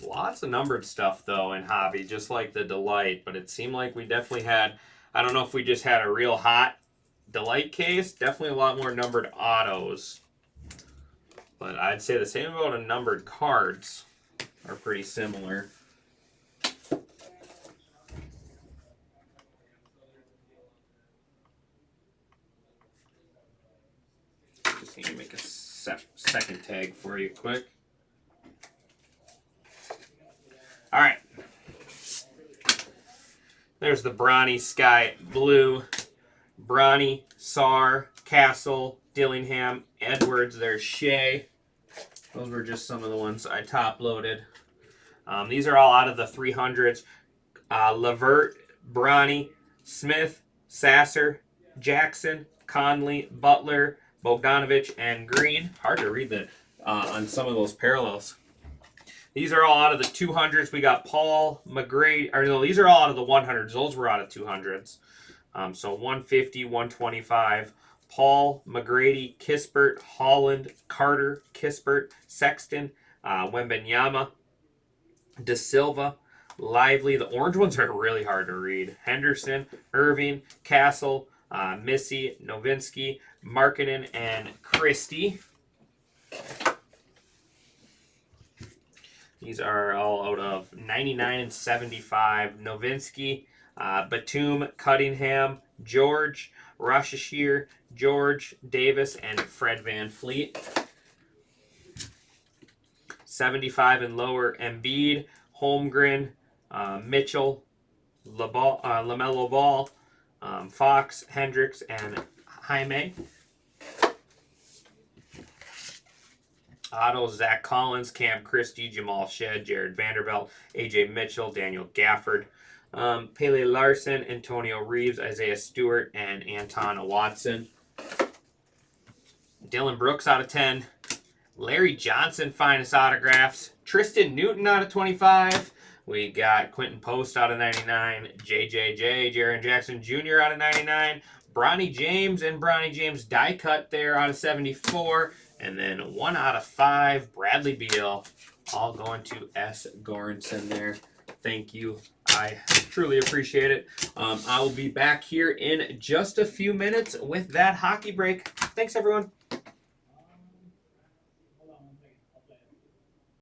Lots of numbered stuff, though, in Hobby, just like the Delight. But it seemed like we definitely had, I don't know if we just had a real hot Delight case. Definitely a lot more numbered autos. But I'd say the same about the numbered cards are pretty similar. Just need to make a second tag for you quick. All right. There's the Bronny Sky Blue. Bronny, Sarr, Castle, Dillingham, Edwards. There's Shea. Those were just some of the ones I top loaded. These are all out of the 300s. Levert, Bronny, Smith, Sasser, Jackson, Conley, Butler, Bogdanovich, and Green. Hard to read on some of those parallels. These are all out of the 200s. We got Paul McGrady. Or no, these are all out of the 100s. Those were out of 200s. So 150, 125. Paul McGrady, Kispert, Holland, Carter, Kispert, Sexton, Wembenyama, De Silva, Lively. The orange ones are really hard to read. Henderson, Irving, Castle, Missy, Novinsky, Markkinen, and Christie. These are all out of 99 and 75. Novinsky, Batum, Cunningham, George, Rashashir, George, Davis, and Fred Van Fleet. 75 and lower, Embiid, Holmgren, Mitchell, LaMelo Ball, Fox, Hendricks, and Jaime. Otto, Zach Collins, Cam Christie, Jamal Shedd, Jared Vanderbilt, AJ Mitchell, Daniel Gafford, Pele Larson, Antonio Reeves, Isaiah Stewart, and Anton Watson. Dylan Brooks out of 10. Larry Johnson, finest autographs. Tristan Newton out of 25. We got Quentin Post out of 99. JJJ, Jaren Jackson Jr. out of 99. Bronny James and Bronny James die cut there out of 74. And then 1 out of 5, Bradley Beal, all going to S. Goranson there. Thank you. I truly appreciate it. I will be back here in just a few minutes with that hockey break. Thanks, everyone.